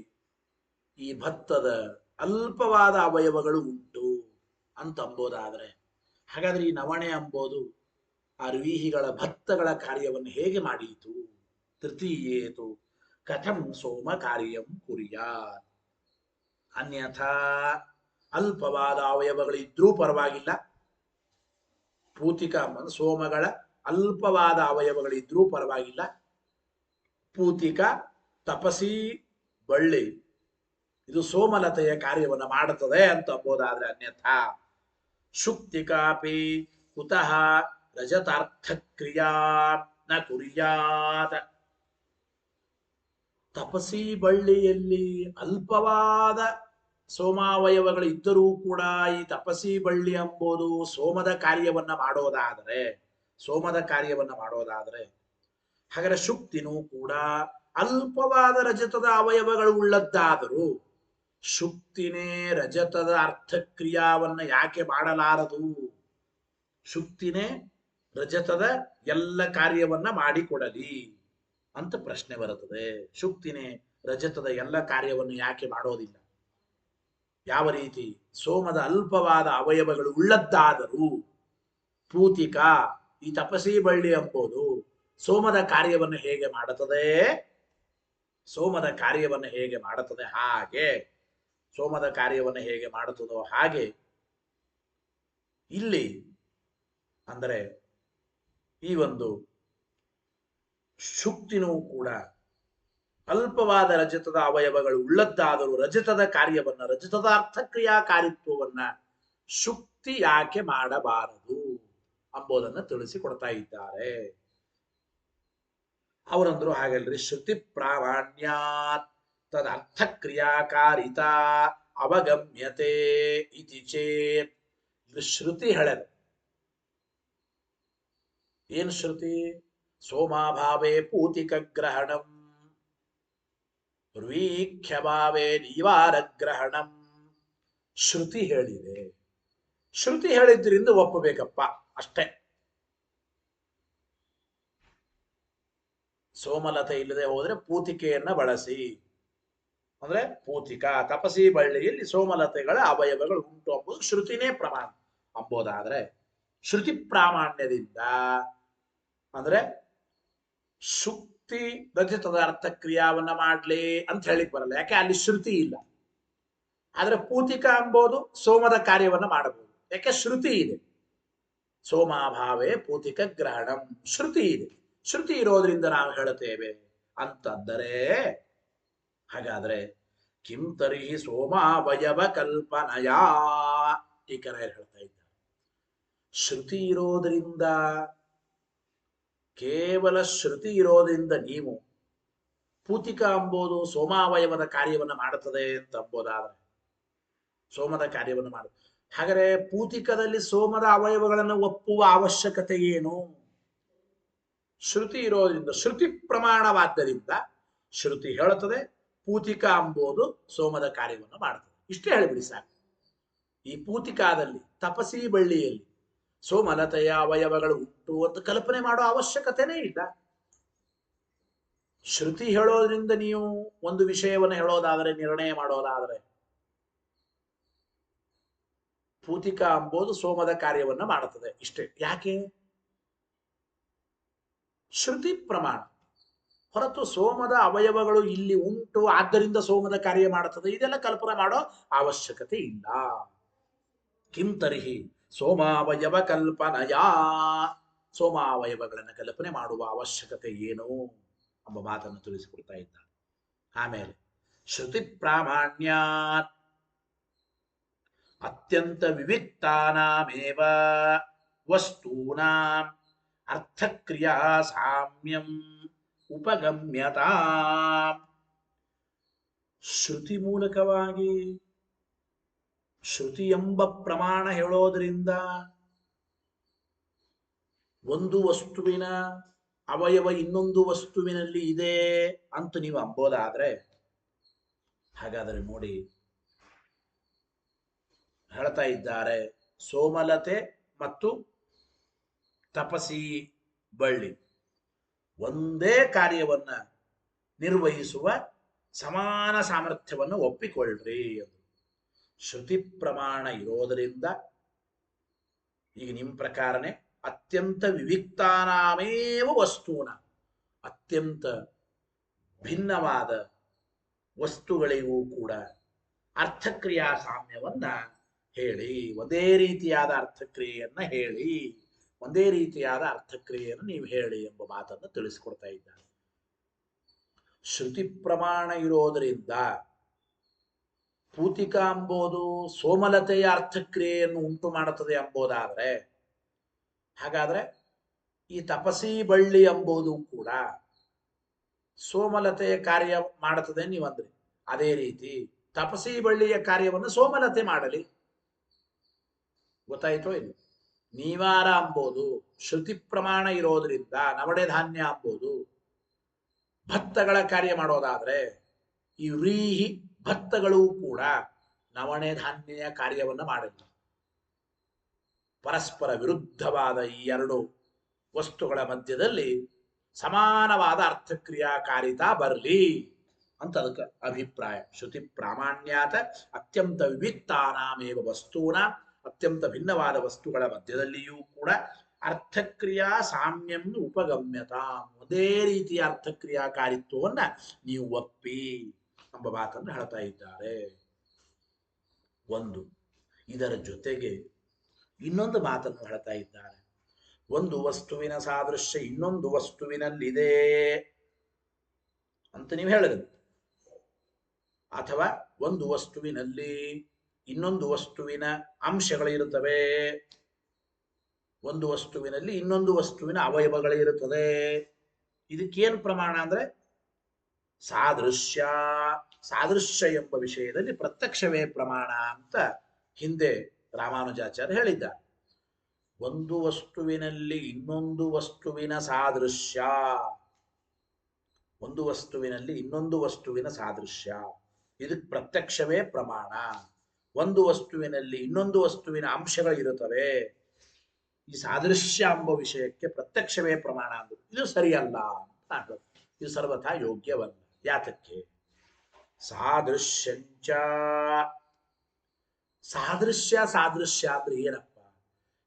ಈ ಭತ್ತದ ಅಲ್ಪವಾದ ಅವಯವಗಳು ಉಂಟು ಅಂತಂಬೋದಾದ್ರೆ ಹಾಗಾದ್ರೆ ಈ ನವಣೆ ಎಂಬುದು ಅರ್ವೀಹಿಗಳ ಭತ್ತಗಳ ಕಾರ್ಯವನ್ನು ಹೇಗೆ ಮಾಡೀತು? ತೃತೀಯೇತು ಕಥಂ ಸೋಮ ಕಾರ್ಯಂ ಕುರ್ಯಾತ್. ಅನ್ಯಥಾ ಅಲ್ಪವಾದ ಅವಯವಗಳಿದ್ರೂ ಪರವಾಗಿಲ್ಲ, ಪೂತಿಕ ಸೋಮಗಳ ಅಲ್ಪವಾದ ಅವಯವಗಳಿದ್ರೂ ಪರವಾಗಿಲ್ಲ, ಪೂತಿಕ ತಪಸಿ ಬಳ್ಳಿ ಇದು ಸೋಮಲತೆಯ ಕಾರ್ಯವನ್ನು ಮಾಡುತ್ತದೆ ಅಂತ ಅಂಬೋದಾದ್ರೆ ಅನ್ಯಥಾ ಶುಕ್ತಿಕಾಪಿ ಕುತಃ ರಜತಾರ್ಥ ಕ್ರಿಯಾ ನ ಕುರ್ಯಾತ್. ತಪಸಿ ಬಳ್ಳಿಯಲ್ಲಿ ಅಲ್ಪವಾದ ಸೋಮಾವಯವಗಳು ಇದ್ದರೂ ಕೂಡ ಈ ತಪಸಿ ಬಳ್ಳಿ ಎಂಬುದು ಸೋಮದ ಕಾರ್ಯವನ್ನ ಮಾಡೋದಾದರೆ ಹಾಗಾದ್ರೆ ಶುಕ್ತಿನೂ ಕೂಡ ಅಲ್ಪವಾದ ರಜತದ ಅವಯವಗಳು ಉಳ್ಳದ್ದಾದರೂ ಶುಕ್ತಿನೇ ರಜತದ ಅರ್ಥಕ್ರಿಯಾವನ್ನ ಯಾಕೆ ಮಾಡಲಾರದು? ಶುಕ್ತಿನೇ ರಜತದ ಎಲ್ಲ ಕಾರ್ಯವನ್ನ ಮಾಡಿಕೊಡಲಿ ಅಂತ ಪ್ರಶ್ನೆ ಬರುತ್ತದೆ. ಶುಕ್ತಿನೇ ರಜತದ ಎಲ್ಲ ಕಾರ್ಯವನ್ನು ಯಾಕೆ ಮಾಡೋದಿಲ್ಲ? ಯಾವ ರೀತಿ? ಸೋಮದ ಅಲ್ಪವಾದ ಅವಯವಗಳು ಉಳ್ಳದ್ದಾದರೂ ಪೂತಿಕ ಈ ತಪಸಿ ಬಳ್ಳಿ ಎಂಬುದು ಸೋಮದ ಕಾರ್ಯವನ್ನು ಹೇಗೆ ಮಾಡುತ್ತದೆ? ಹಾಗೆ ಸೋಮದ ಕಾರ್ಯವನ್ನು ಹೇಗೆ ಮಾಡುತ್ತದೋ ಹಾಗೆ ಇಲ್ಲಿ ಅಂದರೆ ಈ ಒಂದು ಶುಕ್ತಿನೂ ಕೂಡ ಅಲ್ಪವಾದ ರಜತದ ಅವಯವಗಳು ಉಳ್ಳದ್ದಾದರೂ ರಜತದ ಕಾರ್ಯವನ್ನ, ರಜತದ ಅರ್ಥಕ್ರಿಯಾಕಾರಿತ್ವವನ್ನ ಶುಕ್ತಿ ಯಾಕೆ ಮಾಡಬಾರದು ಎಂಬುದನ್ನು ತಿಳಿಸಿಕೊಡ್ತಾ ಇದ್ದಾರೆ. ಅವರಂದ್ರು ಹಾಗಲ್ರಿ, ಶ್ರುತಿ ಪ್ರಾಮಾಣ್ಯಾತ್ ತದರ್ಥಕ್ರಿಯಾಕಾರಿತಾ ಅವಗಮ್ಯತೆ ಇತಿ ಚೇತ್. ಶ್ರುತಿ ಹೇಳದು. ಏನ್ ಶ್ರುತಿ? ಸೋಮಾಭಾವೇ ಪೂತಿಕ ಗ್ರಹಣಂ ವೀಖ್ಯಭಾವೇ ನಿವಾರ ಗ್ರಹಣಂ. ಶ್ರುತಿ ಹೇಳಿದೆ. ಶ್ರುತಿ ಹೇಳಿದ್ರಿಂದ ಒಪ್ಪಬೇಕಪ್ಪ ಅಷ್ಟೇ. ಸೋಮಲತೆ ಇಲ್ಲದೆ ಹೋದ್ರೆ ಪೂತಿಕೆಯನ್ನ ಬಳಸಿ, ಅಂದ್ರೆ ಪೂತಿಕ ತಪಸಿ ಬಳ್ಳಿಯಲ್ಲಿ ಸೋಮಲತೆಗಳ ಅವಯವಗಳು ಉಂಟು ಎಂಬುದು ಶ್ರುತಿನೇ ಪ್ರಮಾಣ ಅಂಬೋದಾದ್ರೆ ಶ್ರುತಿ ಪ್ರಾಮಾಣ್ಯದಿಂದ ಅಂದ್ರೆ ಶುಕ್ತಿ ರಜತದ ಅರ್ಥಕ್ರಿಯಾವನ್ನ ಮಾಡ್ಲಿ ಅಂತ ಹೇಳಿಕ್ ಬರಲ್ಲ, ಯಾಕೆ ಅಲ್ಲಿ ಶ್ರುತಿ ಇಲ್ಲ. ಆದ್ರೆ ಪೂತಿಕ ಎಂಬುದು ಸೋಮದ ಕಾರ್ಯವನ್ನ ಮಾಡಬಹುದು, ಯಾಕೆ ಶ್ರುತಿ ಇದೆ. ಸೋಮಾಭಾವೇ ಪೂತಿಕ ಗ್ರಹಣಂ ಶ್ರುತಿ ಇದೆ. ಶ್ರುತಿ ಇರೋದ್ರಿಂದ ನಾವು ಹೇಳುತ್ತೇವೆ ಅಂತಂದರೆ ಹಾಗಾದ್ರೆ ಕಿಂ ತರ್ಹಿ ಸೋಮಾವಯವ ಕಲ್ಪನಯಾ ಟೀಕರಾಯರು ಹೇಳ್ತಾ ಇದ್ದಾರೆ. ಶ್ರುತಿ ಇರೋದ್ರಿಂದ, ಕೇವಲ ಶ್ರುತಿ ಇರೋದ್ರಿಂದ ನೀವು ಪೂತಿಕ ಎಂಬುದು ಸೋಮಾವಯವದ ಕಾರ್ಯವನ್ನು ಮಾಡುತ್ತದೆ ಅಂತ ಅಂಬೋದಾದ್ರೆ ಸೋಮದ ಕಾರ್ಯವನ್ನು ಮಾಡುತ್ತೆ. ಹಾಗಾದ್ರೆ ಪೂತಿಕದಲ್ಲಿ ಸೋಮದ ಅವಯವಗಳನ್ನು ಒಪ್ಪುವ ಅವಶ್ಯಕತೆ ಏನು? ಶ್ರುತಿ ಇರೋದ್ರಿಂದ, ಶ್ರುತಿ ಪ್ರಮಾಣವಾದ್ದರಿಂದ ಶ್ರುತಿ ಹೇಳುತ್ತದೆ ಪೂತಿಕ ಎಂಬುದು ಸೋಮದ ಕಾರ್ಯವನ್ನು ಮಾಡುತ್ತದೆ. ಇಷ್ಟೇ ಹೇಳಿಬಿಡಿ ಸಾಕು. ಈ ಪೂತಿಕಾದಲ್ಲಿ ತಪಸಿ ಬಳ್ಳಿಯಲ್ಲಿ ಸೋಮಲತೆಯ ಅವಯವಗಳು ಉಂಟು ಅಂತ ಕಲ್ಪನೆ ಮಾಡೋ ಅವಶ್ಯಕತೆನೇ ಇಲ್ಲ. ಶ್ರುತಿ ಹೇಳೋದ್ರಿಂದ ನೀವು ಒಂದು ವಿಷಯವನ್ನು ಹೇಳೋದಾದರೆ, ನಿರ್ಣಯ ಮಾಡೋದಾದರೆ, ಪೂತಿಕಾ ಎಂಬುದು ಸೋಮದ ಕಾರ್ಯವನ್ನ ಮಾಡುತ್ತದೆ, ಇಷ್ಟೇ. ಯಾಕೆ? ಶ್ರುತಿ ಪ್ರಮಾಣ ಹೊರತು ಸೋಮದ ಅವಯವಗಳು ಇಲ್ಲಿ ಉಂಟು ಆದ್ದರಿಂದ ಸೋಮದ ಕಾರ್ಯ ಮಾಡುತ್ತದೆ ಇದೆಲ್ಲ ಕಲ್ಪನೆ ಮಾಡೋ ಅವಶ್ಯಕತೆ ಇಲ್ಲ. ಕಿಂ ತರ್ಹಿ ಸೋಮಾವಯವ ಕಲ್ಪನಯಾ, ಸೋಮಾವಯವಗಳನ್ನು ಕಲ್ಪನೆ ಮಾಡುವ ಅವಶ್ಯಕತೆ ಏನು ಎಂಬ ಮಾತನ್ನು ತಿಳಿಸಿಕೊಡ್ತಾ ಇದ್ದಾರೆ. ಆಮೇಲೆ ಶ್ರುತಿ ಪ್ರಾಮಾಣ್ಯಾತ್ ಅತ್ಯಂತ ವಿವಿಕ್ತಾನಾಮೇವ ವಸ್ತೂನಾಂ ಅರ್ಥಕ್ರಿಯಾ ಸಾಮ್ಯಂ ಉಪಗಮ್ಯತಾ. ಶ್ರುತಿ ಮೂಲಕವಾಗಿ ಶ್ರುತಿ ಎಂಬ ಪ್ರಮಾಣ ಹೇಳೋದ್ರಿಂದ ಒಂದು ವಸ್ತುವಿನ ಅವಯವ ಇನ್ನೊಂದು ವಸ್ತುವಿನಲ್ಲಿ ಇದೆ ಅಂತ ನೀವು ಅಂಬೋದಾದ್ರೆ, ಹಾಗಾದರೆ ನೋಡಿ ಹೇಳ್ತಾ ಇದ್ದಾರೆ, ಸೋಮಲತೆ ಮತ್ತು ತಪಸಿ ಬಳ್ಳಿ ಒಂದೇ ಕಾರ್ಯವನ್ನ ನಿರ್ವಹಿಸುವ ಸಮಾನ ಸಾಮರ್ಥ್ಯವನ್ನು ಒಪ್ಪಿಕೊಳ್ಳ್ರಿ ಎಂದು. ಶ್ರುತಿ ಪ್ರಮಾಣ ಇರೋದರಿಂದ ಈಗ ನಿಮ್ಮ ಪ್ರಕಾರನೇ ಅತ್ಯಂತ ವಿವಿಕ್ತಾನಾಮೇವ ವಸ್ತೂನ, ಅತ್ಯಂತ ಭಿನ್ನವಾದ ವಸ್ತುಗಳಿಗೂ ಕೂಡ ಅರ್ಥಕ್ರಿಯಾ ಸಾಮ್ಯವನ್ನ ಹೇಳಿ, ಒಂದೇ ರೀತಿಯಾದ ಅರ್ಥಕ್ರಿಯೆಯನ್ನ ಹೇಳಿ, ಒಂದೇ ರೀತಿಯಾದ ಅರ್ಥಕ್ರಿಯೆಯನ್ನು ನೀವು ಹೇಳಿ ಎಂಬ ಮಾತನ್ನು ತಿಳಿಸಿಕೊಡ್ತಾ ಇದ್ದಾರೆ. ಶ್ರುತಿ ಪ್ರಮಾಣ ಇರೋದರಿಂದ ಪೂತಿಕಾ ಎಂಬುದು ಸೋಮಲತೆಯ ಅರ್ಥಕ್ರಿಯೆಯನ್ನು ಉಂಟು ಮಾಡುತ್ತದೆ ಎಂಬುದಾದ್ರೆ, ಹಾಗಾದ್ರೆ ಈ ತಪಸಿ ಬಳ್ಳಿ ಎಂಬುದು ಕೂಡ ಸೋಮಲತೆಯ ಕಾರ್ಯ ಮಾಡುತ್ತದೆ ನೀವಂದ್ರಿ. ಅದೇ ರೀತಿ ತಪಸಿ ಬಳ್ಳಿಯ ಕಾರ್ಯವನ್ನು ಸೋಮಲತೆ ಮಾಡಲಿ. ಗೊತ್ತಾಯ್ತೋ ಇಲ್ಲ? ನೀವಾರ ಎಂಬುದು ಶ್ರುತಿ ಪ್ರಮಾಣ ಇರೋದ್ರಿಂದ ನವಡೆ ಧಾನ್ಯ ಎಂಬುದು ಭತ್ತಗಳ ಕಾರ್ಯ ಮಾಡೋದಾದ್ರೆ, ಈ ವ್ರೀಹಿ ಭತ್ತಗಳು ಕೂಡ ನವಣೆ ಧಾನ್ಯ ಕಾರ್ಯವನ್ನು ಮಾಡಲ್ಲ. ಪರಸ್ಪರ ವಿರುದ್ಧವಾದ ಈ ಎರಡು ವಸ್ತುಗಳ ಮಧ್ಯದಲ್ಲಿ ಸಮಾನವಾದ ಅರ್ಥಕ್ರಿಯಾಕಾರಿತಾ ಬರಲಿ ಅಂತ ಅದಕ್ಕೆ ಅಭಿಪ್ರಾಯ. ಶ್ರುತಿ ಪ್ರಾಮಾಣ್ಯಾತ ಅತ್ಯಂತ ವಿವಿಕ್ತಾನಾಮೇವ ವಸ್ತೂನ, ಅತ್ಯಂತ ಭಿನ್ನವಾದ ವಸ್ತುಗಳ ಮಧ್ಯದಲ್ಲಿಯೂ ಕೂಡ ಅರ್ಥಕ್ರಿಯಾ ಸಾಮ್ಯಂ ಉಪಗಮ್ಯತಾ, ಒಂದೇ ರೀತಿಯ ಅರ್ಥಕ್ರಿಯಾಕಾರಿತ್ವವನ್ನ ನೀವು ಒಪ್ಪಿ ಎಂಬ ಮಾತನ್ನು ಹೇಳ್ತಾ ಇದ್ದಾರೆ. ಒಂದು ಇದರ ಜೊತೆಗೆ ಇನ್ನೊಂದು ಮಾತನ್ನು ಹೇಳ್ತಾ ಇದ್ದಾರೆ. ಒಂದು ವಸ್ತುವಿನ ಸಾದೃಶ್ಯ ಇನ್ನೊಂದು ವಸ್ತುವಿನಲ್ಲಿದೆ ಅಂತ ನೀವು ಹೇಳಿದ್ರು, ಅಥವಾ ಒಂದು ವಸ್ತುವಿನಲ್ಲಿ ಇನ್ನೊಂದು ವಸ್ತುವಿನ ಅಂಶಗಳಿರುತ್ತವೆ, ಒಂದು ವಸ್ತುವಿನಲ್ಲಿ ಇನ್ನೊಂದು ವಸ್ತುವಿನ ಅವಯವಗಳಿರುತ್ತದೆ. ಇದಕ್ಕೇನು ಪ್ರಮಾಣ ಅಂದ್ರೆ ಸಾದೃಶ್ಯ. ಸಾದೃಶ್ಯ ಎಂಬ ವಿಷಯದಲ್ಲಿ ಪ್ರತ್ಯಕ್ಷವೇ ಪ್ರಮಾಣ ಅಂತ ಹಿಂದೆ ರಾಮಾನುಜಾಚಾರ್ಯ ಹೇಳಿದ್ದ. ಒಂದು ವಸ್ತುವಿನಲ್ಲಿ ಇನ್ನೊಂದು ವಸ್ತುವಿನ ಸಾದೃಶ್ಯ, ಒಂದು ವಸ್ತುವಿನಲ್ಲಿ ಇನ್ನೊಂದು ವಸ್ತುವಿನ ಸಾದೃಶ್ಯ, ಇದಕ್ಕೆ ಪ್ರತ್ಯಕ್ಷವೇ ಪ್ರಮಾಣ. ಒಂದು ವಸ್ತುವಿನಲ್ಲಿ ಇನ್ನೊಂದು ವಸ್ತುವಿನ ಅಂಶಗಳಿರುತ್ತವೆ, ಈ ಸಾದೃಶ್ಯ ಎಂಬ ವಿಷಯಕ್ಕೆ ಪ್ರತ್ಯಕ್ಷವೇ ಪ್ರಮಾಣ ಅಂದ್ರು. ಇದು ಸರಿಯಲ್ಲ ಅಂತ, ಇದು ಸರ್ವಥಾ ಯೋಗ್ಯವಲ್ಲ. ಯಾತಕ್ಕೆ? ಸಾದೃಶ್ಯಂಚ, ಸಾದೃಶ್ಯ ಸಾದೃಶ್ಯ ಅಂದ್ರೆ ಏನಪ್ಪ?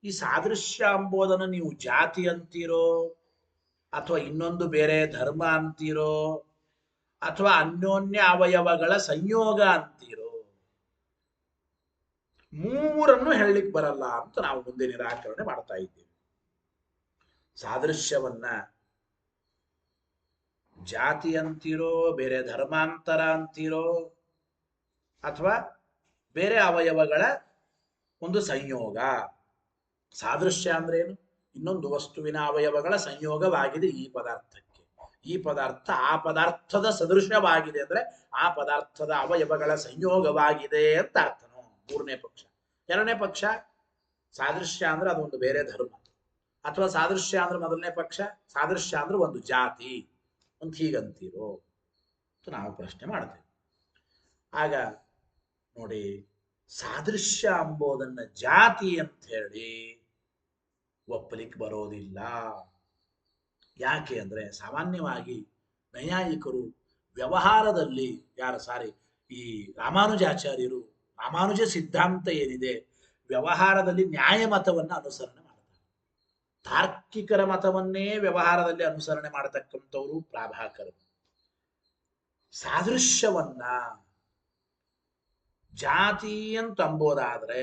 ಈ ಸಾದೃಶ್ಯ ಎಂಬುದನ್ನು ನೀವು ಜಾತಿ ಅಂತೀರೋ, ಅಥವಾ ಇನ್ನೊಂದು ಬೇರೆ ಧರ್ಮ ಅಂತೀರೋ, ಅಥವಾ ಅನ್ಯೋನ್ಯ ಅವಯವಗಳ ಸಂಯೋಗ ಅಂತೀರೋ, ಮೂರನ್ನು ಹೇಳಲಿಕ್ಕೆ ಬರಲ್ಲ ಅಂತ ನಾವು ಮುಂದೆ ನಿರಾಕರಣೆ ಮಾಡ್ತಾ ಇದ್ದೇವೆ. ಸಾದೃಶ್ಯವನ್ನ ಜಾತಿ ಅಂತೀರೋ, ಬೇರೆ ಧರ್ಮಾಂತರ ಅಂತೀರೋ, ಅಥವಾ ಬೇರೆ ಅವಯವಗಳ ಒಂದು ಸಂಯೋಗ. ಸಾದೃಶ್ಯ ಅಂದ್ರೆ ಏನು? ಇನ್ನೊಂದು ವಸ್ತುವಿನ ಅವಯವಗಳ ಸಂಯೋಗವಾಗಿದೆ ಈ ಪದಾರ್ಥಕ್ಕೆ, ಈ ಪದಾರ್ಥ ಆ ಪದಾರ್ಥದ ಸದೃಶವಾಗಿದೆ ಅಂದ್ರೆ ಆ ಪದಾರ್ಥದ ಅವಯವಗಳ ಸಂಯೋಗವಾಗಿದೆ ಅಂತ ಅರ್ಥನೋ ಮೂರನೇ ಪಕ್ಷ. ಎರಡನೇ ಪಕ್ಷ ಸಾದೃಶ್ಯ ಅಂದ್ರೆ ಅದೊಂದು ಬೇರೆ ಧರ್ಮ, ಅಥವಾ ಸಾದೃಶ್ಯ ಅಂದ್ರೆ ಮೊದಲನೇ ಪಕ್ಷ ಸಾದೃಶ್ಯ ಅಂದ್ರೆ ಒಂದು ಜಾತಿ ಅಂತ ಹೀಗಂತೀರೋ ಅಂತ ನಾವು ಪ್ರಶ್ನೆ ಮಾಡ್ತೇವೆ. ಆಗ ನೋಡಿ, ಸಾದೃಶ್ಯ ಎಂಬುದನ್ನ ಜಾತಿ ಅಂತ ಹೇಳಿ ಒಪ್ಪಲಿಕ್ಕೆ ಬರೋದಿಲ್ಲ. ಯಾಕೆ ಅಂದ್ರೆ ಸಾಮಾನ್ಯವಾಗಿ ನೈಯಾಯಿಕರು ವ್ಯವಹಾರದಲ್ಲಿ ಈ ರಾಮಾನುಜಾಚಾರ್ಯರು ರಾಮಾನುಜ ಸಿದ್ಧಾಂತ ಏನಿದೆ ವ್ಯವಹಾರದಲ್ಲಿ ನ್ಯಾಯ ಮತವನ್ನ ಅನುಸರಣೆ ಮಾಡ್ತಾರೆ. ತಾರ್ಕಿಕರ ಮತವನ್ನೇ ವ್ಯವಹಾರದಲ್ಲಿ ಅನುಸರಣೆ ಮಾಡತಕ್ಕಂಥವರು ಪ್ರಾಭಾಕರು. ಸಾದೃಶ್ಯವನ್ನ ಜಾತಿ ಅಂತ ಅಂಬೋದಾದ್ರೆ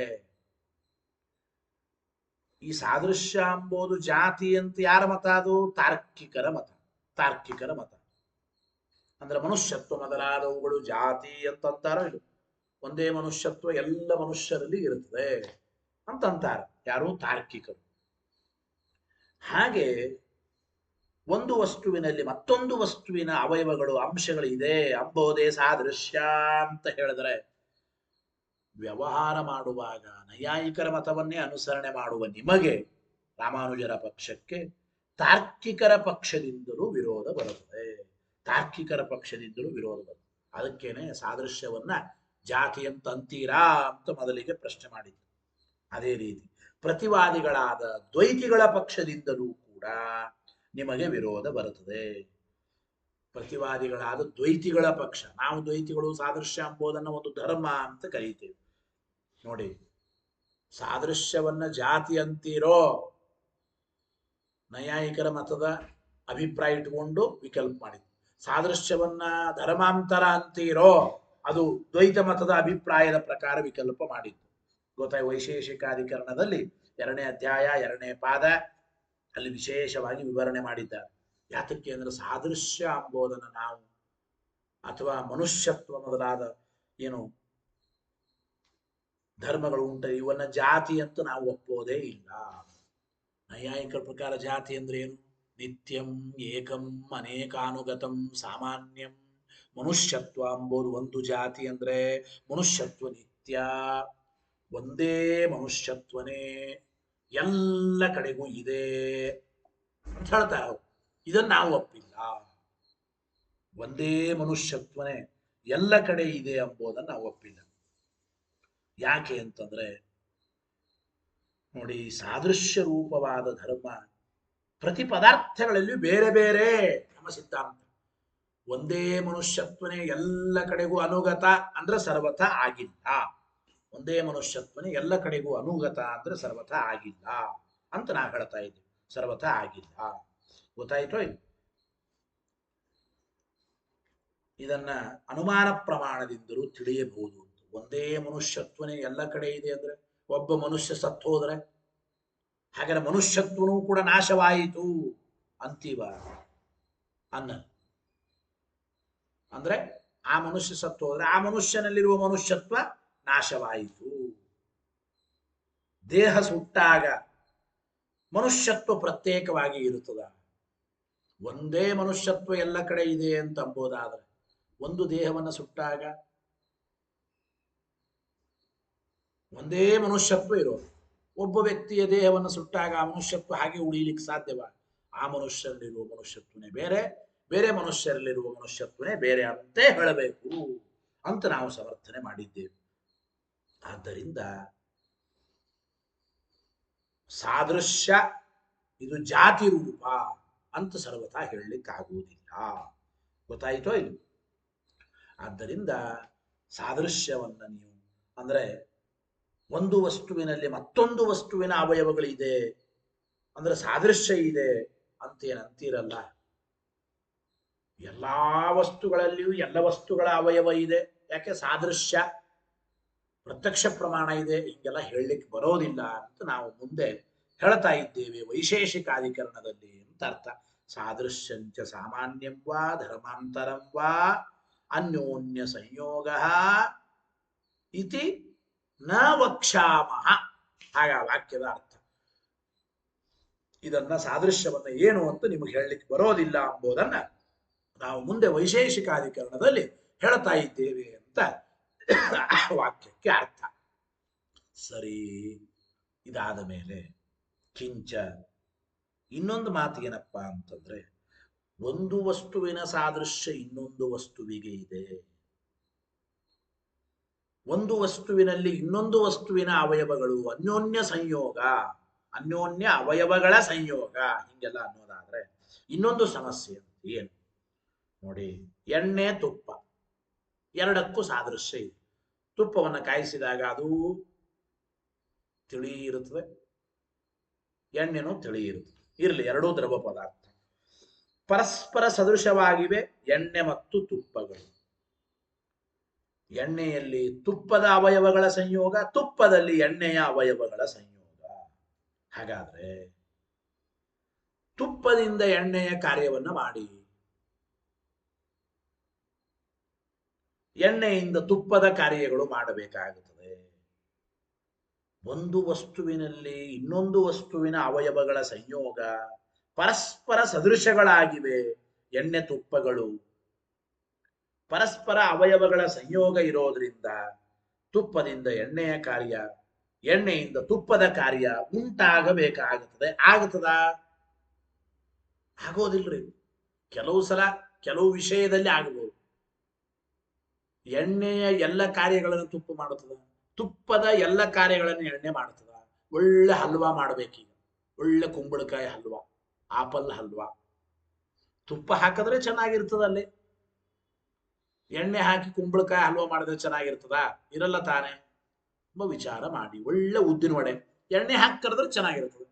ಈ ಸಾದೃಶ್ಯ ಅಂಬೋದು ಜಾತಿ ಅಂತ ಯಾರ ಮತ? ಅದು ತಾರ್ಕಿಕರ ಮತ. ತಾರ್ಕಿಕರ ಮತ ಅಂದ್ರೆ ಮನುಷ್ಯತ್ವ ಮೊದಲಾದವುಗಳು ಜಾತಿ ಅಂತಂತಾರೋ ಇದು ಒಂದೇ ಮನುಷ್ಯತ್ವ ಎಲ್ಲ ಮನುಷ್ಯರಲ್ಲಿ ಇರುತ್ತದೆ ಅಂತಂತಾರೆ ಯಾರು? ತಾರ್ಕಿಕರು. ಹಾಗೆ ಒಂದು ವಸ್ತುವಿನಲ್ಲಿ ಮತ್ತೊಂದು ವಸ್ತುವಿನ ಅವಯವಗಳು ಅಂಶಗಳು ಇದೆ ಅಂಬೋದೇ ಸಾದೃಶ್ಯ ಅಂತ ಹೇಳಿದ್ರೆ, ವ್ಯವಹಾರ ಮಾಡುವಾಗ ನೈಯಾಯಿಕರ ಮತವನ್ನೇ ಅನುಸರಣೆ ಮಾಡುವ ನಿಮಗೆ ರಾಮಾನುಜರ ಪಕ್ಷಕ್ಕೆ ತಾರ್ಕಿಕರ ಪಕ್ಷದಿಂದಲೂ ವಿರೋಧ ಬರುತ್ತದೆ. ತಾರ್ಕಿಕರ ಪಕ್ಷದಿಂದಲೂ ವಿರೋಧ ಬರುತ್ತದೆ. ಅದಕ್ಕೇನೆ ಸಾದೃಶ್ಯವನ್ನ ಜಾತಿ ಅಂತ ಅಂತೀರಾ ಅಂತ ಮೊದಲಿಗೆ ಪ್ರಶ್ನೆ ಮಾಡಿದ್ರು. ಅದೇ ರೀತಿ ಪ್ರತಿವಾದಿಗಳಾದ ದ್ವೈತಿಗಳ ಪಕ್ಷದಿಂದಲೂ ಕೂಡ ನಿಮಗೆ ವಿರೋಧ ಬರುತ್ತದೆ. ಪ್ರತಿವಾದಿಗಳಾದ ದ್ವೈತಿಗಳ ಪಕ್ಷ, ನಾವು ದ್ವೈತಿಗಳು ಸಾದೃಶ್ಯ ಎಂಬುದನ್ನು ಒಂದು ಧರ್ಮ ಅಂತ ಕರೀತೇವೆ. ನೋಡಿ, ಸಾದೃಶ್ಯವನ್ನ ಜಾತಿ ಅಂತೀರೋ ನೈಯಾಯಿಕರ ಮತದ ಅಭಿಪ್ರಾಯ ಇಟ್ಟುಕೊಂಡು ವಿಕಲ್ಪ ಮಾಡಿದ್ರು. ಸಾದೃಶ್ಯವನ್ನ ಧರ್ಮಾಂತರ ಅಂತೀರೋ ಅದು ದ್ವೈತ ಮತದ ಅಭಿಪ್ರಾಯದ ಪ್ರಕಾರ ವಿಕಲ್ಪ ಮಾಡಿದ್ದು. ಗೊತ್ತಾಯ್ತು? ವೈಶೇಷಿಕಾಧಿಕರಣದಲ್ಲಿ 2ನೇ ಅಧ್ಯಾಯ 2ನೇ ಪಾದ ಅಲ್ಲಿ ವಿಶೇಷವಾಗಿ ವಿವರಣೆ ಮಾಡಿದ್ದಾರೆ. ಯಾತಕ್ಕೆ ಅಂದ್ರೆ ಸಾದೃಶ್ಯ ಎಂಬುದನ್ನು ನಾವು ಅಥವಾ ಮನುಷ್ಯತ್ವ ಮೊದಲಾದ ಏನು ಧರ್ಮಗಳು ಉಂಟ ಇವನ್ನ ಜಾತಿ ಅಂತ ನಾವು ಒಪ್ಪೋದೇ ಇಲ್ಲ. ನೈಯಾಯಿಕರ ಪ್ರಕಾರ ಜಾತಿ ಅಂದ್ರೆ ಏನು? ನಿತ್ಯಂ ಏಕಂ ಅನೇಕಾನುಗತಂ ಸಾಮಾನ್ಯಂ. ಮನುಷ್ಯತ್ವ ಎಂಬುದು ಒಂದು ಜಾತಿ ಅಂದ್ರೆ ಮನುಷ್ಯತ್ವ ನಿತ್ಯ, ಒಂದೇ ಮನುಷ್ಯತ್ವನೇ ಎಲ್ಲ ಕಡೆಗೂ ಇದೆ ಅಂತ ಹೇಳ್ತಾರೆ. ಇದನ್ನ ನಾವು ಒಪ್ಪಿಲ್ಲ. ಒಂದೇ ಮನುಷ್ಯತ್ವನೇ ಎಲ್ಲ ಕಡೆ ಇದೆ ಎಂಬುದನ್ನು ನಾವು ಒಪ್ಪಿಲ್ಲ. ಯಾಕೆ ಅಂತಂದ್ರೆ ನೋಡಿ, ಸಾದೃಶ್ಯ ರೂಪವಾದ ಧರ್ಮ ಪ್ರತಿ ಪದಾರ್ಥಗಳಲ್ಲಿ ಬೇರೆ ಬೇರೆ ನಮ್ಮ ಸಿದ್ಧಾಂತ. ಒಂದೇ ಮನುಷ್ಯತ್ವನೇ ಎಲ್ಲ ಕಡೆಗೂ ಅನುಗತ ಅಂದ್ರೆ ಸರ್ವಥ ಆಗಿಲ್ಲ. ಒಂದೇ ಮನುಷ್ಯತ್ವನೇ ಎಲ್ಲ ಕಡೆಗೂ ಅನುಗತ ಅಂದ್ರೆ ಸರ್ವಥ ಆಗಿಲ್ಲ ಅಂತ ನಾವು ಹೇಳ್ತಾ ಇದ್ದೀವಿ. ಸರ್ವಥ ಆಗಿಲ್ಲ. ಗೊತ್ತಾಯ್ತೋ? ಇದನ್ನ ಅನುಮಾನ ಪ್ರಮಾಣದಿಂದಲೂ ತಿಳಿಯಬಹುದು. ಒಂದೇ ಮನುಷ್ಯತ್ವನೇ ಎಲ್ಲ ಕಡೆ ಇದೆ ಅಂದ್ರೆ ಒಬ್ಬ ಮನುಷ್ಯ ಸತ್ತು ಹೋದ್ರೆ ಹಾಗಾದ್ರೆ ಮನುಷ್ಯತ್ವನೂ ಕೂಡ ನಾಶವಾಯಿತು ಅಂತೀವ ಅಂದ್ರೆ ಆ ಮನುಷ್ಯ ಸತ್ತು ಹೋದ್ರೆ ಆ ಮನುಷ್ಯನಲ್ಲಿರುವ ಮನುಷ್ಯತ್ವ ನಾಶವಾಯಿತು. ದೇಹ ಸುಟ್ಟಾಗ ಮನುಷ್ಯತ್ವ ಪ್ರತ್ಯೇಕವಾಗಿ ಇರುತ್ತದ? ಒಂದೇ ಮನುಷ್ಯತ್ವ ಎಲ್ಲ ಕಡೆ ಇದೆ ಅಂತ ಅಂಬೋದಾದ್ರೆ ಒಂದು ದೇಹವನ್ನು ಸುಟ್ಟಾಗ ಒಂದೇ ಮನುಷ್ಯತ್ವ ಇರೋದು. ಒಬ್ಬ ವ್ಯಕ್ತಿಯ ದೇಹವನ್ನು ಸುಟ್ಟಾಗ ಆ ಮನುಷ್ಯತ್ವ ಹಾಗೆ ಉಳಿಲಿಕ್ಕೆ ಸಾಧ್ಯವ? ಆ ಮನುಷ್ಯರಲ್ಲಿರುವ ಮನುಷ್ಯತ್ವನೇ ಬೇರೆ, ಬೇರೆ ಮನುಷ್ಯರಲ್ಲಿರುವ ಮನುಷ್ಯತ್ವನೇ ಬೇರೆ ಅಂತೇ ಹೇಳಬೇಕು ಅಂತ ನಾವು ಸಮರ್ಥನೆ ಮಾಡಿದ್ದೇವೆ. ಆದ್ದರಿಂದ ಸಾದೃಶ್ಯ ಇದು ಜಾತಿ ರೂಪ ಅಂತ ಸರ್ವಥಾ ಹೇಳಲಿಕ್ಕಾಗುವುದಿಲ್ಲ. ಗೊತ್ತಾಯಿತೋ ಇದು? ಆದ್ದರಿಂದ ಸಾದೃಶ್ಯವನ್ನ ನೀವು ಅಂದ್ರೆ ಒಂದು ವಸ್ತುವಿನಲ್ಲಿ ಮತ್ತೊಂದು ವಸ್ತುವಿನ ಅವಯವಗಳಿದೆ ಅಂದ್ರೆ ಸಾದೃಶ್ಯ ಇದೆ ಅಂತೇನಂತೀರಲ್ಲ. ಎಲ್ಲಾ ವಸ್ತುಗಳಲ್ಲಿಯೂ ಎಲ್ಲ ವಸ್ತುಗಳ ಅವಯವ ಇದೆ. ಯಾಕೆ? ಸಾದೃಶ್ಯ ಪ್ರತ್ಯಕ್ಷ ಪ್ರಮಾಣ ಇದೆ. ಹಿಂಗೆಲ್ಲ ಹೇಳಲಿಕ್ಕೆ ಬರೋದಿಲ್ಲ ಅಂತ ನಾವು ಮುಂದೆ ಹೇಳ್ತಾ ಇದ್ದೇವೆ ವೈಶೇಷಿಕಾಧಿಕರಣದಲ್ಲಿ ಅಂತ ಅರ್ಥ. ಸಾದೃಶ್ಯಂಚ ಸಾಮಾನ್ಯಂ ವಾ ಧರ್ಮಾಂತರಂ ವಾ ಅನ್ಯೋನ್ಯ ಸಂಯೋಗ ಇತಿ ನ ವಕ್ಷಾಮಹ. ಹಾಗ ವಾಕ್ಯದ ಅರ್ಥ. ಇದನ್ನ ಸಾದೃಶ್ಯವನ್ನ ಏನು ಅಂತ ನಿಮಗೆ ಹೇಳಲಿಕ್ಕೆ ಬರೋದಿಲ್ಲ ಎಂಬುದನ್ನ ನಾವು ಮುಂದೆ ವೈಶೇಷಿಕಾಧಿಕರಣದಲ್ಲಿ ಹೇಳ್ತಾ ಇದ್ದೇವೆ ಅಂತ ವಾಕ್ಯಕ್ಕೆ ಅರ್ಥ. ಸರಿ, ಇದಾದ ಮೇಲೆ ಕಿಂಚ ಇನ್ನೊಂದು ಮಾತು ಏನಪ್ಪಾ ಅಂತಂದ್ರೆ, ಒಂದು ವಸ್ತುವಿನ ಸಾದೃಶ್ಯ ಇನ್ನೊಂದು ವಸ್ತುವಿಗೆ ಇದೆ. ಒಂದು ವಸ್ತುವಿನಲ್ಲಿ ಇನ್ನೊಂದು ವಸ್ತುವಿನ ಅವಯವಗಳು ಅನ್ಯೋನ್ಯ ಸಂಯೋಗ ಅನ್ಯೋನ್ಯ ಅವಯವಗಳ ಸಂಯೋಗ ಹಿಂಗೆಲ್ಲ ಅನ್ನೋದಾದ್ರೆ ಇನ್ನೊಂದು ಸಮಸ್ಯೆ ಏನು ನೋಡಿ, ಎಣ್ಣೆ ತುಪ್ಪ ಎರಡಕ್ಕೂ ಸಾದೃಶ್ಯ ಇದೆ. ತುಪ್ಪವನ್ನು ಕಾಯಿಸಿದಾಗ ಅದು ತಿಳಿ ಇರುತ್ತದೆ, ಎಣ್ಣೆನೂ ತಿಳಿ ಇರುತ್ತದೆ. ಇರಲಿ, ಎರಡೂ ದ್ರವ ಪದಾರ್ಥ ಪರಸ್ಪರ ಸದೃಶವಾಗಿವೆ ಎಣ್ಣೆ ಮತ್ತು ತುಪ್ಪಗಳು. ಎಣ್ಣೆಯಲ್ಲಿ ತುಪ್ಪದ ಅವಯವಗಳ ಸಂಯೋಗ, ತುಪ್ಪದಲ್ಲಿ ಎಣ್ಣೆಯ ಅವಯವಗಳ ಸಂಯೋಗ. ಹಾಗಾದ್ರೆ ತುಪ್ಪದಿಂದ ಎಣ್ಣೆಯ ಕಾರ್ಯವನ್ನ ಮಾಡಿ, ಎಣ್ಣೆಯಿಂದ ತುಪ್ಪದ ಕಾರ್ಯಗಳು ಮಾಡಬೇಕಾಗುತ್ತದೆ. ಒಂದು ವಸ್ತುವಿನಲ್ಲಿ ಇನ್ನೊಂದು ವಸ್ತುವಿನ ಅವಯವಗಳ ಸಂಯೋಗ ಪರಸ್ಪರ ಸದೃಶಗಳಾಗಿವೆ. ಎಣ್ಣೆ ತುಪ್ಪಗಳು ಪರಸ್ಪರ ಅವಯವಗಳ ಸಂಯೋಗ ಇರೋದ್ರಿಂದ ತುಪ್ಪದಿಂದ ಎಣ್ಣೆಯ ಕಾರ್ಯ, ಎಣ್ಣೆಯಿಂದ ತುಪ್ಪದ ಕಾರ್ಯ ಉಂಟಾಗಬೇಕಾಗುತ್ತದೆ. ಆಗುತ್ತದಾ? ಆಗೋದಿಲ್ರಿ. ಕೆಲವು ಸಲ ಕೆಲವು ವಿಷಯದಲ್ಲಿ ಆಗಬಹುದು. ಎಣ್ಣೆಯ ಎಲ್ಲ ಕಾರ್ಯಗಳನ್ನು ತುಪ್ಪ ಮಾಡುತ್ತದ, ತುಪ್ಪದ ಎಲ್ಲ ಕಾರ್ಯಗಳನ್ನು ಎಣ್ಣೆ ಮಾಡುತ್ತದ. ಒಳ್ಳೆ ಹಲ್ವಾ ಮಾಡಬೇಕೀಗ, ಒಳ್ಳೆ ಕುಂಬಳಕಾಯಿ ಹಲ್ವಾ, ಆಪಲ್ ಹಲ್ವಾ. ತುಪ್ಪ ಹಾಕಿದ್ರೆ ಚೆನ್ನಾಗಿರ್ತದಲ್ಲಿ, ಎಣ್ಣೆ ಹಾಕಿ ಕುಂಬಳಕಾಯಿ ಹಲ್ವಾ ಮಾಡಿದ್ರೆ ಚೆನ್ನಾಗಿರ್ತದ? ಇರಲ್ಲ ತಾನೆ. ತುಂಬ ವಿಚಾರ ಮಾಡಿ. ಒಳ್ಳೆ ಉದ್ದಿನ ವಡೆ ಎಣ್ಣೆ ಹಾಕಿ ಕರೆದ್ರೆ ಚೆನ್ನಾಗಿರ್ತದೆ.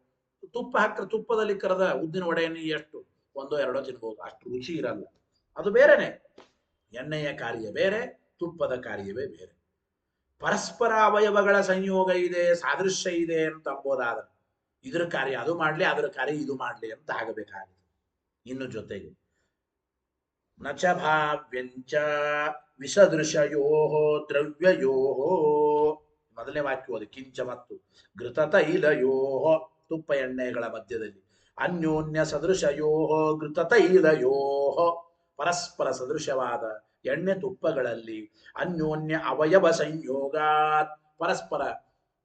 ತುಪ್ಪ ಹಾಕಿ ತುಪ್ಪದಲ್ಲಿ ಕರೆದ ಉದ್ದಿನ ವಡೆಯನ್ನು ಎಷ್ಟು ಒಂದೋ ಎರಡೋ ತಿನ್ಬಹುದು, ಅಷ್ಟು ರುಚಿ ಇರಲ್ಲ. ಅದು ಬೇರೆನೆ. ಎಣ್ಣೆಯ ಕಾರ್ಯ ಬೇರೆ, ತುಪ್ಪದ ಕಾರ್ಯವೇ ಬೇರೆ. ಪರಸ್ಪರ ಅವಯವಗಳ ಸಂಯೋಗ ಇದೆ, ಸಾದೃಶ್ಯ ಇದೆ ಅಂತ ಅಂಬೋದಾದ್ರೆ ಇದ್ರ ಕಾರ್ಯ ಅದು ಮಾಡ್ಲಿ, ಅದರ ಕಾರ್ಯ ಇದು ಮಾಡ್ಲಿ ಅಂತ ಆಗಬೇಕಾಗಿದೆ. ಇನ್ನು ಜೊತೆಗೆ ನಚ ಭಾವ್ಯಂಚ ವಿಸದೃಶಯೋ ದ್ರವ್ಯಯೋ, ಮೊದಲನೇ ವಾಕ್ಯ ಓದಿ. ಕಿಂಚ ಮತ್ತು ಘೃತ ತೈಲಯೋ, ತುಪ್ಪ ಎಣ್ಣೆಗಳ ಮಧ್ಯದಲ್ಲಿ ಅನ್ಯೋನ್ಯ ಸದೃಶಯೋ ಘೃತ ತೈಲಯೋ, ಪರಸ್ಪರ ಸದೃಶವಾದ ಎಣ್ಣೆ ತುಪ್ಪಗಳಲ್ಲಿ ಅನ್ಯೋನ್ಯ ಅವಯವ ಸಂಯೋಗ, ಪರಸ್ಪರ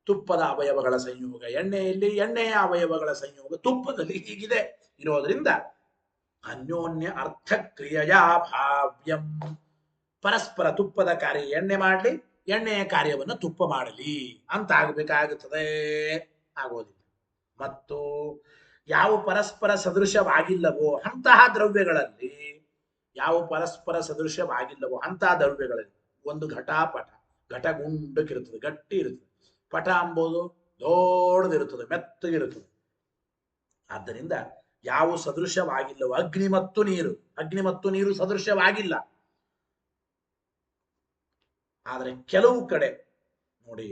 ತುಪ್ಪದ ಅವಯವಗಳ ಸಂಯೋಗ ಎಣ್ಣೆಯಲ್ಲಿ, ಎಣ್ಣೆಯ ಅವಯವಗಳ ಸಂಯೋಗ ತುಪ್ಪದಲ್ಲಿ ಹೀಗಿದೆ ಇರೋದ್ರಿಂದ ಅನ್ಯೋನ್ಯ ಅರ್ಥಕ್ರಿಯೆಯ ಭಾವ್ಯಂ, ಪರಸ್ಪರ ತುಪ್ಪದ ಕಾರ್ಯ ಎಣ್ಣೆ ಮಾಡಲಿ, ಎಣ್ಣೆಯ ಕಾರ್ಯವನ್ನು ತುಪ್ಪ ಮಾಡಲಿ ಅಂತ ಆಗಬೇಕಾಗುತ್ತದೆ. ಆಗೋದಿಲ್ಲ. ಮತ್ತು ಯಾವ ಪರಸ್ಪರ ಸದೃಶವಾಗಿಲ್ಲವೋ ಅಂತಹ ದ್ರವ್ಯಗಳಲ್ಲಿ, ಯಾವ ಪರಸ್ಪರ ಸದೃಶವಾಗಿಲ್ಲವೋ ಅಂತಹ ದ್ರವ್ಯಗಳಲ್ಲಿ ಒಂದು ಘಟಾಪಟ, ಘಟ ಗುಂಡಕ್ಕಿರುತ್ತದೆ, ಗಟ್ಟಿ ಇರುತ್ತದೆ. ಪಟ ಅಂಬೋದು ದೊಡ್ಡದಿರುತ್ತದೆ, ಮೆತ್ತಗಿರುತ್ತದೆ. ಆದ್ದರಿಂದ ಯಾವ ಸದೃಶವಾಗಿಲ್ಲವೋ, ಅಗ್ನಿ ಮತ್ತು ನೀರು, ಅಗ್ನಿ ಮತ್ತು ನೀರು ಸದೃಶವಾಗಿಲ್ಲ. ಆದರೆ ಕೆಲವು ಕಡೆ ನೋಡಿ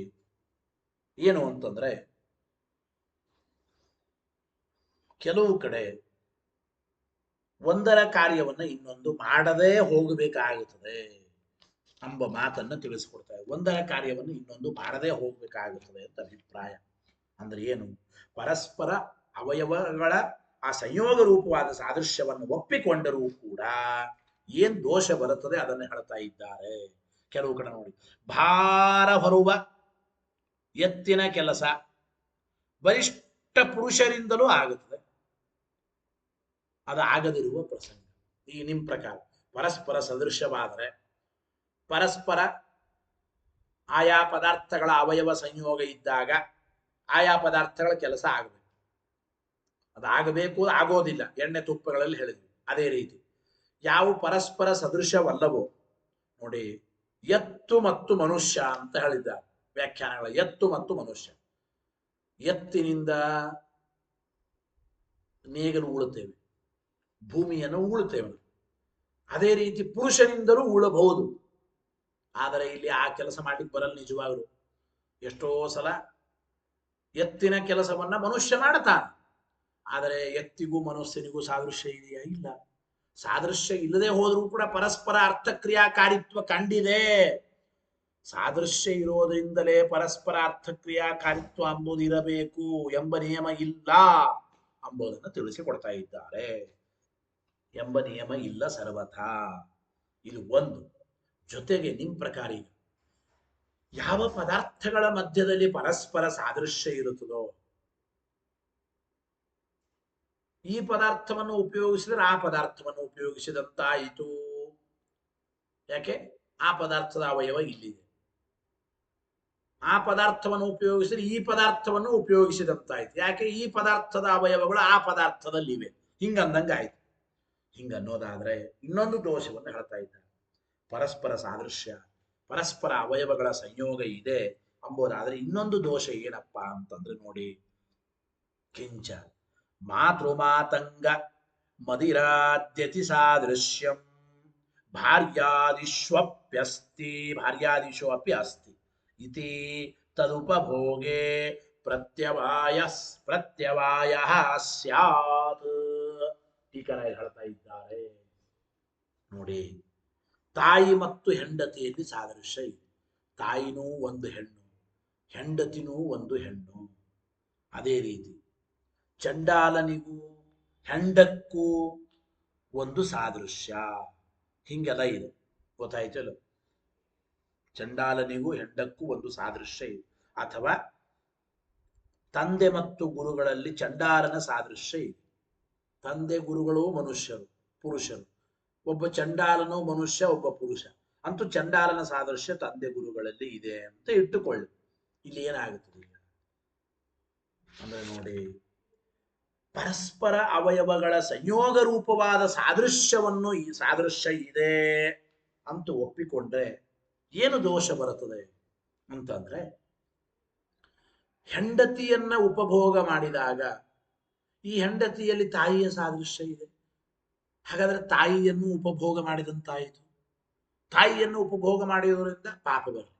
ಏನು ಅಂತಂದ್ರೆ, ಕೆಲವು ಕಡೆ ಒಂದರ ಕಾರ್ಯವನ್ನು ಇನ್ನೊಂದು ಮಾಡದೇ ಹೋಗಬೇಕಾಗುತ್ತದೆ ಎಂಬ ಮಾತನ್ನು ತಿಳಿಸಿಕೊಡ್ತಾರೆ. ಒಂದರ ಕಾರ್ಯವನ್ನು ಇನ್ನೊಂದು ಮಾಡದೇ ಹೋಗಬೇಕಾಗುತ್ತದೆ ಅಂತ ಅಭಿಪ್ರಾಯ. ಅಂದ್ರೆ ಏನು? ಪರಸ್ಪರ ಅವಯವಗಳ ಆ ಸಂಯೋಗ ರೂಪವಾದ ಸಾದೃಶ್ಯವನ್ನು ಒಪ್ಪಿಕೊಂಡರೂ ಕೂಡ ಏನ್ ದೋಷ ಬರುತ್ತದೆ ಅದನ್ನು ಹೇಳ್ತಾ ಇದ್ದಾರೆ. ಕೆಲವು ಕಡೆ ನೋಡಿ, ಭಾರ ಹೊರುವ ಎತ್ತಿನ ಕೆಲಸ ಬಲಿಷ್ಠ ಪುರುಷರಿಂದಲೂ ಆಗುತ್ತದೆ, ಅದು ಆಗದಿರುವ ಪ್ರಸಂಗ. ಈ ನಿಮ್ ಪ್ರಕಾರ ಪರಸ್ಪರ ಸದೃಶವಾದರೆ ಪರಸ್ಪರ ಆಯಾ ಪದಾರ್ಥಗಳ ಅವಯವ ಸಂಯೋಗ ಇದ್ದಾಗ ಆಯಾ ಪದಾರ್ಥಗಳ ಕೆಲಸ ಆಗಬೇಕು. ಅದಾಗಬೇಕು, ಆಗೋದಿಲ್ಲ. ಎಣ್ಣೆ ತುಪ್ಪಗಳಲ್ಲಿ ಹೇಳಿದ್ವಿ. ಅದೇ ರೀತಿ ಯಾವ ಪರಸ್ಪರ ಸದೃಶವಲ್ಲವೋ ನೋಡಿ, ಎತ್ತು ಮತ್ತು ಮನುಷ್ಯ ಅಂತ ಹೇಳಿದ್ದಾರೆ ವ್ಯಾಖ್ಯಾನಗಳ. ಎತ್ತು ಮತ್ತು ಮನುಷ್ಯ, ಎತ್ತಿನಿಂದ ನೇಗಲು ಉಳುತ್ತೇವೆ, ಭೂಮಿಯನ್ನು ಉಳುತ್ತೇವೆ. ಅದೇ ರೀತಿ ಪುರುಷನಿಂದಲೂ ಉಳಬಹುದು. ಆದರೆ ಇಲ್ಲಿ ಆ ಕೆಲಸ ಮಾಡ್ಲಿಕ್ಕೆ ಬರಲ್ಲ ನಿಜವಾಗ್ಲು. ಎಷ್ಟೋ ಸಲ ಎತ್ತಿನ ಕೆಲಸವನ್ನ ಮನುಷ್ಯ ಮಾಡ್ತಾನೆ, ಆದರೆ ಎತ್ತಿಗೂ ಮನುಷ್ಯನಿಗೂ ಸಾದೃಶ್ಯ ಇದೆಯಾ? ಇಲ್ಲ. ಸಾದೃಶ್ಯ ಇಲ್ಲದೆ ಹೋದ್ರೂ ಕೂಡ ಪರಸ್ಪರ ಅರ್ಥಕ್ರಿಯಾಕಾರಿತ್ವ ಕಂಡಿದೆ. ಸಾದೃಶ್ಯ ಇರೋದ್ರಿಂದಲೇ ಪರಸ್ಪರ ಅರ್ಥಕ್ರಿಯಾಕಾರಿತ್ವ ಎಂಬುದು ಇರಬೇಕು ಎಂಬ ನಿಯಮ ಇಲ್ಲ ಎಂಬುದನ್ನು ತಿಳಿಸಿಕೊಡ್ತಾ ಇದ್ದಾರೆ. ಎಂಬ ನಿಯಮ ಇಲ್ಲ ಸರ್ವಥಾ. ಇದು ಒಂದು. ಜೊತೆಗೆ ನಿಮ್ ಪ್ರಕಾರ ಯಾವ ಪದಾರ್ಥಗಳ ಮಧ್ಯದಲ್ಲಿ ಪರಸ್ಪರ ಸಾದೃಶ್ಯ ಇರುತ್ತದೋ ಈ ಪದಾರ್ಥವನ್ನು ಉಪಯೋಗಿಸಿದರೆ ಆ ಪದಾರ್ಥವನ್ನು ಉಪಯೋಗಿಸಿದಂತಾಯಿತು. ಯಾಕೆ? ಆ ಪದಾರ್ಥದ ಅವಯವ ಇಲ್ಲಿದೆ. ಆ ಪದಾರ್ಥವನ್ನು ಉಪಯೋಗಿಸಿದ್ರೆ ಈ ಪದಾರ್ಥವನ್ನು ಉಪಯೋಗಿಸಿದಂತಾಯ್ತು. ಯಾಕೆ ಈ ಪದಾರ್ಥದ ಅವಯವಗಳು ಆ ಪದಾರ್ಥದಲ್ಲಿವೆ, ಹಿಂಗಂದಂಗಾಯ್ತು. ಹಿಂಗನ್ನೋದಾದ್ರೆ ಇನ್ನೊಂದು ದೋಷವನ್ನು ಹೇಳ್ತಾ ಇದ್ದಾರೆ. ಪರಸ್ಪರ ಸಾದೃಶ್ಯ, ಪರಸ್ಪರ ಅವಯವಗಳ ಸಂಯೋಗ ಇದೆ ಅಂಬೋದಾದ್ರೆ ಇನ್ನೊಂದು ದೋಷ ಏನಪ್ಪಾ ಅಂತಂದ್ರೆ ನೋಡಿ, ಕಿಂಚ ಮಾತೃಮಾತಂಗ ಮದಿರಾದ್ಯತಿ ಸಾದೃಶ್ಯಂ ಭಾರ್ಯಾದಿಷ್ವಪ್ಯಸ್ತಿ ಭಾರ್ಯಾದಿಶು ಅಪಿ ಅಸ್ತಿ ಇತಿ ತದುಪಭೋಗೆ ಪ್ರತ್ಯವಾಯ ಪ್ರತ್ಯವಾಯ ಸ್ಯಾತ್. ಟೀಕರಾಯ ಹೇಳ್ತಾ ಇದ್ದಾರೆ ನೋಡಿ, ತಾಯಿ ಮತ್ತು ಹೆಂಡತಿಯಲ್ಲಿ ಸಾದೃಶ್ಯ ಇದೆ. ತಾಯಿನೂ ಒಂದು ಹೆಣ್ಣು, ಹೆಂಡತಿನೂ ಒಂದು ಹೆಣ್ಣು. ಅದೇ ರೀತಿ ಚಂಡಾಲನಿಗೂ ಹೆಂಡಕ್ಕೂ ಒಂದು ಸಾದೃಶ್ಯ, ಹಿಂಗೆಲ್ಲ ಇದೆ. ಗೊತ್ತಾಯ್ತಲ್ಲ, ಚಂಡಾಲನಿಗೂ ಹೆಂಡಕ್ಕೂ ಒಂದು ಸಾದೃಶ್ಯ ಇದೆ. ಅಥವಾ ತಂದೆ ಮತ್ತು ಗುರುಗಳಲ್ಲಿ ಚಂಡಾಲನ ಸಾದೃಶ್ಯ ಇದೆ. ತಂದೆ ಗುರುಗಳು ಮನುಷ್ಯರು, ಪುರುಷರು. ಒಬ್ಬ ಚಂಡಾಲನು ಮನುಷ್ಯ, ಒಬ್ಬ ಪುರುಷ. ಅಂತೂ ಚಂಡಾಲನ ಸಾದೃಶ್ಯ ತಂದೆ ಗುರುಗಳಲ್ಲಿ ಇದೆ ಅಂತ ಇಟ್ಟುಕೊಳ್ಳಿ. ಇಲ್ಲಿ ಏನಾಗುತ್ತದೆ ಅಂದ್ರೆ ನೋಡಿ, ಪರಸ್ಪರ ಅವಯವಗಳ ಸಂಯೋಗ ರೂಪವಾದ ಸಾದೃಶ್ಯವನ್ನು ಈ ಸಾದೃಶ್ಯ ಇದೆ ಅಂತ ಒಪ್ಪಿಕೊಂಡ್ರೆ ಏನು ದೋಷ ಬರುತ್ತದೆ ಅಂತಂದ್ರೆ, ಹೆಂಡತಿಯನ್ನ ಉಪಭೋಗ ಮಾಡಿದಾಗ ಈ ಹೆಂಡತಿಯಲ್ಲಿ ತಾಯಿಯ ಸಾದೃಶ್ಯ ಇದೆ. ಹಾಗಾದ್ರೆ ತಾಯಿಯನ್ನು ಉಪಭೋಗ ಮಾಡಿದಂತಾಯಿತು. ತಾಯಿಯನ್ನು ಉಪಭೋಗ ಮಾಡುವುದರಿಂದ ಪಾಪ ಬರಲಿ.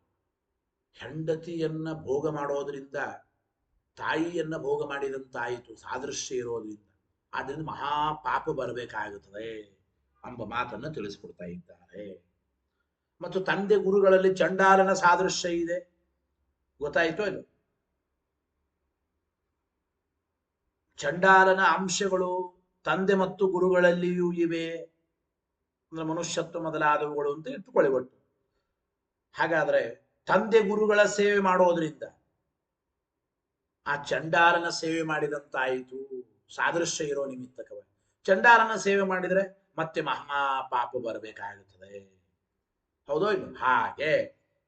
ಹೆಂಡತಿಯನ್ನ ಭೋಗ ಮಾಡೋದ್ರಿಂದ ತಾಯಿಯನ್ನ ಭೋಗ ಮಾಡಿದಂತಾಯಿತು, ಸಾದೃಶ್ಯ ಇರೋದ್ರಿಂದ. ಆದ್ರಿಂದ ಮಹಾಪಾಪ ಬರಬೇಕಾಗುತ್ತದೆ ಎಂಬ ಮಾತನ್ನು ತಿಳಿಸಿಕೊಡ್ತಾ ಇದ್ದಾರೆ. ಮತ್ತು ತಂದೆ ಗುರುಗಳಲ್ಲಿ ಚಂಡಾಲನ ಸಾದೃಶ್ಯ ಇದೆ. ಗೊತ್ತಾಯ್ತೋ ಇಲ್ಲ? ಚಂಡಾಲನ ಅಂಶಗಳು ತಂದೆ ಮತ್ತು ಗುರುಗಳಲ್ಲಿಯೂ ಇವೆ. ಅಂದ್ರೆ ಮನುಷ್ಯತ್ವ ಮೊದಲಾದವುಗಳು ಅಂತ ಇಟ್ಟುಕೊಳ್ಳಿ ಒಟ್ಟು. ಹಾಗಾದ್ರೆ ತಂದೆ ಗುರುಗಳ ಸೇವೆ ಮಾಡೋದ್ರಿಂದ ಆ ಚಂಡಾಲನ ಸೇವೆ ಮಾಡಿದಂತಾಯಿತು, ಸಾದೃಶ್ಯ ಇರೋ ನಿಮಿತ್ತಕವ. ಚಂಡಾಲನ ಸೇವೆ ಮಾಡಿದ್ರೆ ಮತ್ತೆ ಮಹಾ ಪಾಪ ಬರಬೇಕಾಗುತ್ತದೆ. ಹೌದೋ ಇಲ್ಲ? ಹಾಗೆ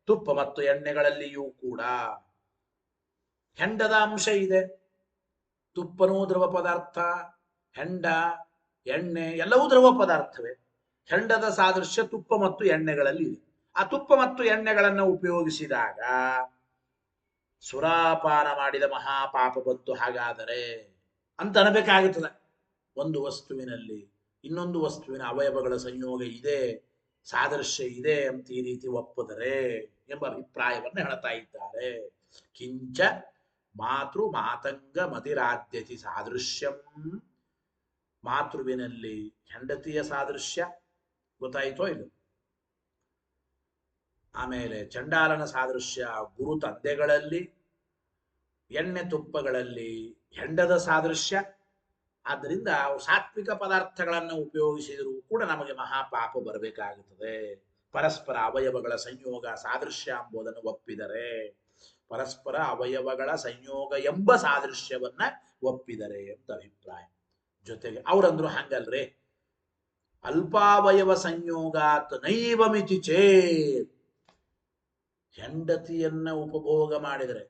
ತುಪ್ಪ ಮತ್ತು ಎಣ್ಣೆಗಳಲ್ಲಿಯೂ ಕೂಡ ಹೆಂಡದ ಅಂಶ ಇದೆ. ತುಪ್ಪನೂ ದ್ರವ ಪದಾರ್ಥ, ಹೆಂಡ, ಎಣ್ಣೆ ಎಲ್ಲವೂ ದ್ರವ ಪದಾರ್ಥವೇ. ಹೆಂಡದ ಸಾದೃಶ್ಯ ತುಪ್ಪ ಮತ್ತು ಎಣ್ಣೆಗಳಲ್ಲಿ ಇದೆ. ಆ ತುಪ್ಪ ಮತ್ತು ಎಣ್ಣೆಗಳನ್ನು ಉಪಯೋಗಿಸಿದಾಗ ಸುರಾಪಾನ ಮಾಡಿದ ಮಹಾಪಾಪ ಬಂತು ಹಾಗಾದರೆ ಅಂತ ಅನ್ಬೇಕಾಗುತ್ತದೆ. ಒಂದು ವಸ್ತುವಿನಲ್ಲಿ ಇನ್ನೊಂದು ವಸ್ತುವಿನ ಅವಯವಗಳ ಸಂಯೋಗ ಇದೆ, ಸಾದೃಶ್ಯ ಇದೆ ಅಂತ ಈ ರೀತಿ ಒಪ್ಪಿದರೆ ಎಂಬ ಅಭಿಪ್ರಾಯವನ್ನು ಹೇಳ್ತಾ ಇದ್ದಾರೆ. ಕಿಂಚ ಮಾತೃ ಮಾತಂಗ ಮತಿರಾದ್ಯತಿ ಸಾದೃಶ್ಯಂ, ಮಾತೃವಿನಲ್ಲಿ ಹೆಂಡತಿಯ ಸಾದೃಶ್ಯ. ಗೊತ್ತಾಯಿತೋ ಇಲ್ಲ? ಆಮೇಲೆ ಚಂಡಾಲನ ಸಾದೃಶ್ಯ ಗುರು ತಂದೆಗಳಲ್ಲಿ, ಎಣ್ಣೆ ತುಪ್ಪಗಳಲ್ಲಿ ಹೆಂಡದ ಸಾದೃಶ್ಯ. ಆದ್ದರಿಂದ ಸಾತ್ವಿಕ ಪದಾರ್ಥಗಳನ್ನು ಉಪಯೋಗಿಸಿದರೂ ಕೂಡ ನಮಗೆ ಮಹಾಪಾಪ ಬರಬೇಕಾಗುತ್ತದೆ. ಪರಸ್ಪರ ಅವಯವಗಳ ಸಂಯೋಗ ಸಾದೃಶ್ಯ ಎಂಬುದನ್ನು ಒಪ್ಪಿದರೆ, ಪರಸ್ಪರ ಅವಯವಗಳ ಸಂಯೋಗ ಎಂಬ ಸಾದೃಶ್ಯವನ್ನ ಒಪ್ಪಿದರೆ ಅಂತ ಅಭಿಪ್ರಾಯ. ಜೊತೆಗೆ ಅವರಂದ್ರು ಹಂಗಲ್ರಿ, ಅಲ್ಪಾವಯವ ಸಂಯೋಗಾತ್ ನೈವಮಿತಿ ಚೇತ್. ಹೆಂಡತಿಯನ್ನ ಉಪಭೋಗ ಮಾಡಿದರೆ,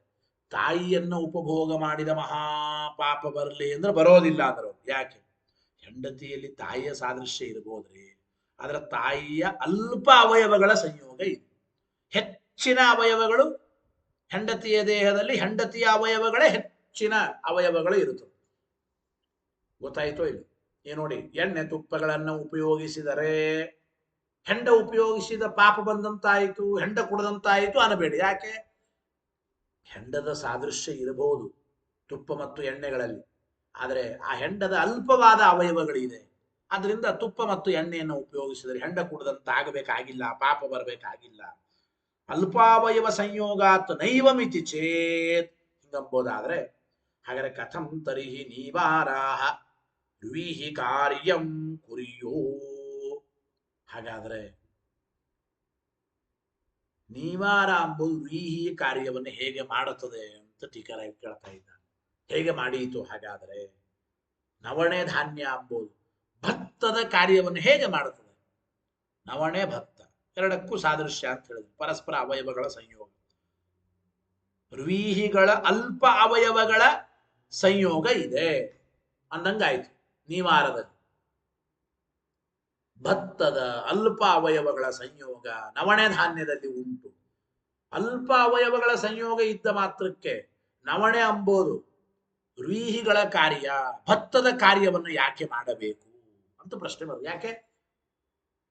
ತಾಯಿಯನ್ನ ಉಪಭೋಗ ಮಾಡಿದ ಮಹಾಪಾಪ ಬರಲಿ ಅಂದ್ರೆ ಬರೋದಿಲ್ಲ ಅಂದ್ರು. ಯಾಕೆ? ಹೆಂಡತಿಯಲ್ಲಿ ತಾಯಿಯ ಸಾದೃಶ್ಯ ಇರಬಹುದ್ರಿ, ಆದ್ರೆ ತಾಯಿಯ ಅಲ್ಪ ಅವಯವಗಳ ಸಂಯೋಗ ಇದೆ. ಹೆಚ್ಚಿನ ಅವಯವಗಳು ಹೆಂಡತಿಯ ದೇಹದಲ್ಲಿ, ಹೆಂಡತಿಯ ಅವಯವಗಳೇ ಹೆಚ್ಚಿನ ಅವಯವಗಳು ಇರುತ್ತವೆ. ಗೊತ್ತಾಯ್ತೋ ಇಲ್ಲ? ನೋಡಿ, ಎಣ್ಣೆ ತುಪ್ಪಗಳನ್ನು ಉಪಯೋಗಿಸಿದರೆ ಹೆಂಡ ಉಪಯೋಗಿಸಿದ ಪಾಪ ಬಂದಂತಾಯಿತು, ಹೆಂಡ ಕುಡದಂತಾಯಿತು ಅನ್ನಬೇಡಿ. ಯಾಕೆ? ಹೆಂಡದ ಸಾದೃಶ್ಯ ಇರಬಹುದು ತುಪ್ಪ ಮತ್ತು ಎಣ್ಣೆಗಳಲ್ಲಿ, ಆದರೆ ಆ ಹೆಂಡದ ಅಲ್ಪವಾದ ಅವಯವಗಳಿದೆ. ಅದರಿಂದ ತುಪ್ಪ ಮತ್ತು ಎಣ್ಣೆಯನ್ನು ಉಪಯೋಗಿಸಿದರೆ ಹೆಂಡ ಕುಡದಂತಾಗಬೇಕಾಗಿಲ್ಲ, ಪಾಪ ಬರಬೇಕಾಗಿಲ್ಲ. ಅಲ್ಪಾವಯವ ಸಂಯೋಗಾತ್ ನೈವಮಿತಿ ಚೇತ್ ಹಿಂಗಂಬೋದಾದ್ರೆ, ಹಾಗಾದ್ರೆ ಕಥಂ ತರಿಹಿ ನೀವಾರಾಹ ದ್ವಿಹಿ ಕಾರ್ಯಂ ಕುರಿಯೋ. ಹಾಗಾದ್ರೆ ನೀವಾರ ಎಂಬುದು ವ್ರೀಹಿ ಕಾರ್ಯವನ್ನು ಹೇಗೆ ಮಾಡುತ್ತದೆ ಅಂತ ಟೀಕರ ಕೇಳ್ತಾ ಇದ್ದಾನೆ. ಹೇಗೆ ಮಾಡೀತು? ಹಾಗಾದ್ರೆ ನವಣೆ ಧಾನ್ಯ ಎಂಬುದು ಭತ್ತದ ಕಾರ್ಯವನ್ನು ಹೇಗೆ ಮಾಡುತ್ತದೆ? ನವಣೆ ಭತ್ತ ಎರಡಕ್ಕೂ ಸಾದೃಶ್ಯ ಅಂತ ಹೇಳಿದ್ರು, ಪರಸ್ಪರ ಅವಯವಗಳ ಸಂಯೋಗ. ವ್ರೀಹಿಗಳ ಅಲ್ಪ ಅವಯವಗಳ ಸಂಯೋಗ ಇದೆ ಅಂದಂಗಾಯ್ತು. ನೀವಾರದಲ್ಲಿ ಭತ್ತದ ಅಲ್ಪ ಅವಯವಗಳ ಸಂಯೋಗ ನವಣೆ ಧಾನ್ಯದಲ್ಲಿ ಉಂಟು. ಅಲ್ಪ ಅವಯವಗಳ ಸಂಯೋಗ ಇದ್ದ ಮಾತ್ರಕ್ಕೆ ನವಣೆ ಅಂಬೋದು ವ್ರೀಹಿಗಳ ಕಾರ್ಯ, ಭತ್ತದ ಕಾರ್ಯವನ್ನು ಯಾಕೆ ಮಾಡಬೇಕು ಅಂತ ಪ್ರಶ್ನೆ ಬರ್ತದೆ. ಯಾಕೆ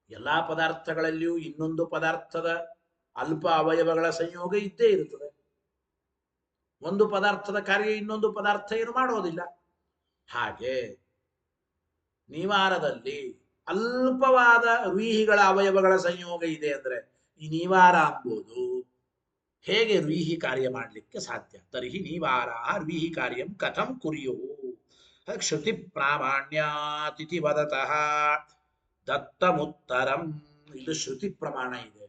ಎಲ್ಲಾ ಪದಾರ್ಥಗಳಲ್ಲಿಯೂ ಇನ್ನೊಂದು ಪದಾರ್ಥದ ಅಲ್ಪ ಅವಯವಗಳ ಸಂಯೋಗ ಇದ್ದೇ ಇರುತ್ತದೆ. ಒಂದು ಪದಾರ್ಥದ ಕಾರ್ಯ ಇನ್ನೊಂದು ಪದಾರ್ಥ ಏನು ಮಾಡೋದಿಲ್ಲ. ಹಾಗೆ ನೀವಾರದಲ್ಲಿ ಅಲ್ಪವಾದ ವ್ರೀಹಿಗಳ ಅವಯವಗಳ ಸಂಯೋಗ ಇದೆ ಅಂದ್ರೆ ಈ ನೀವಾರ ಅಂಬೋದು ಹೇಗೆ ವ್ರೀಹಿ ಕಾರ್ಯ ಮಾಡಲಿಕ್ಕೆ ಸಾಧ್ಯ? ತರ್ಹಿ ನೀವಾರ ವ್ರೀಹಿ ಕಾರ್ಯಂ ಕಥಂ ಕುರ್ಯು ಶ್ರುತಿ ಪ್ರಾಮಾಣ್ಯಾತಿಥಿ ವದತಃ ದತ್ತಮುತ್ತರಂ. ಇದು ಶ್ರುತಿ ಪ್ರಮಾಣ ಇದೆ.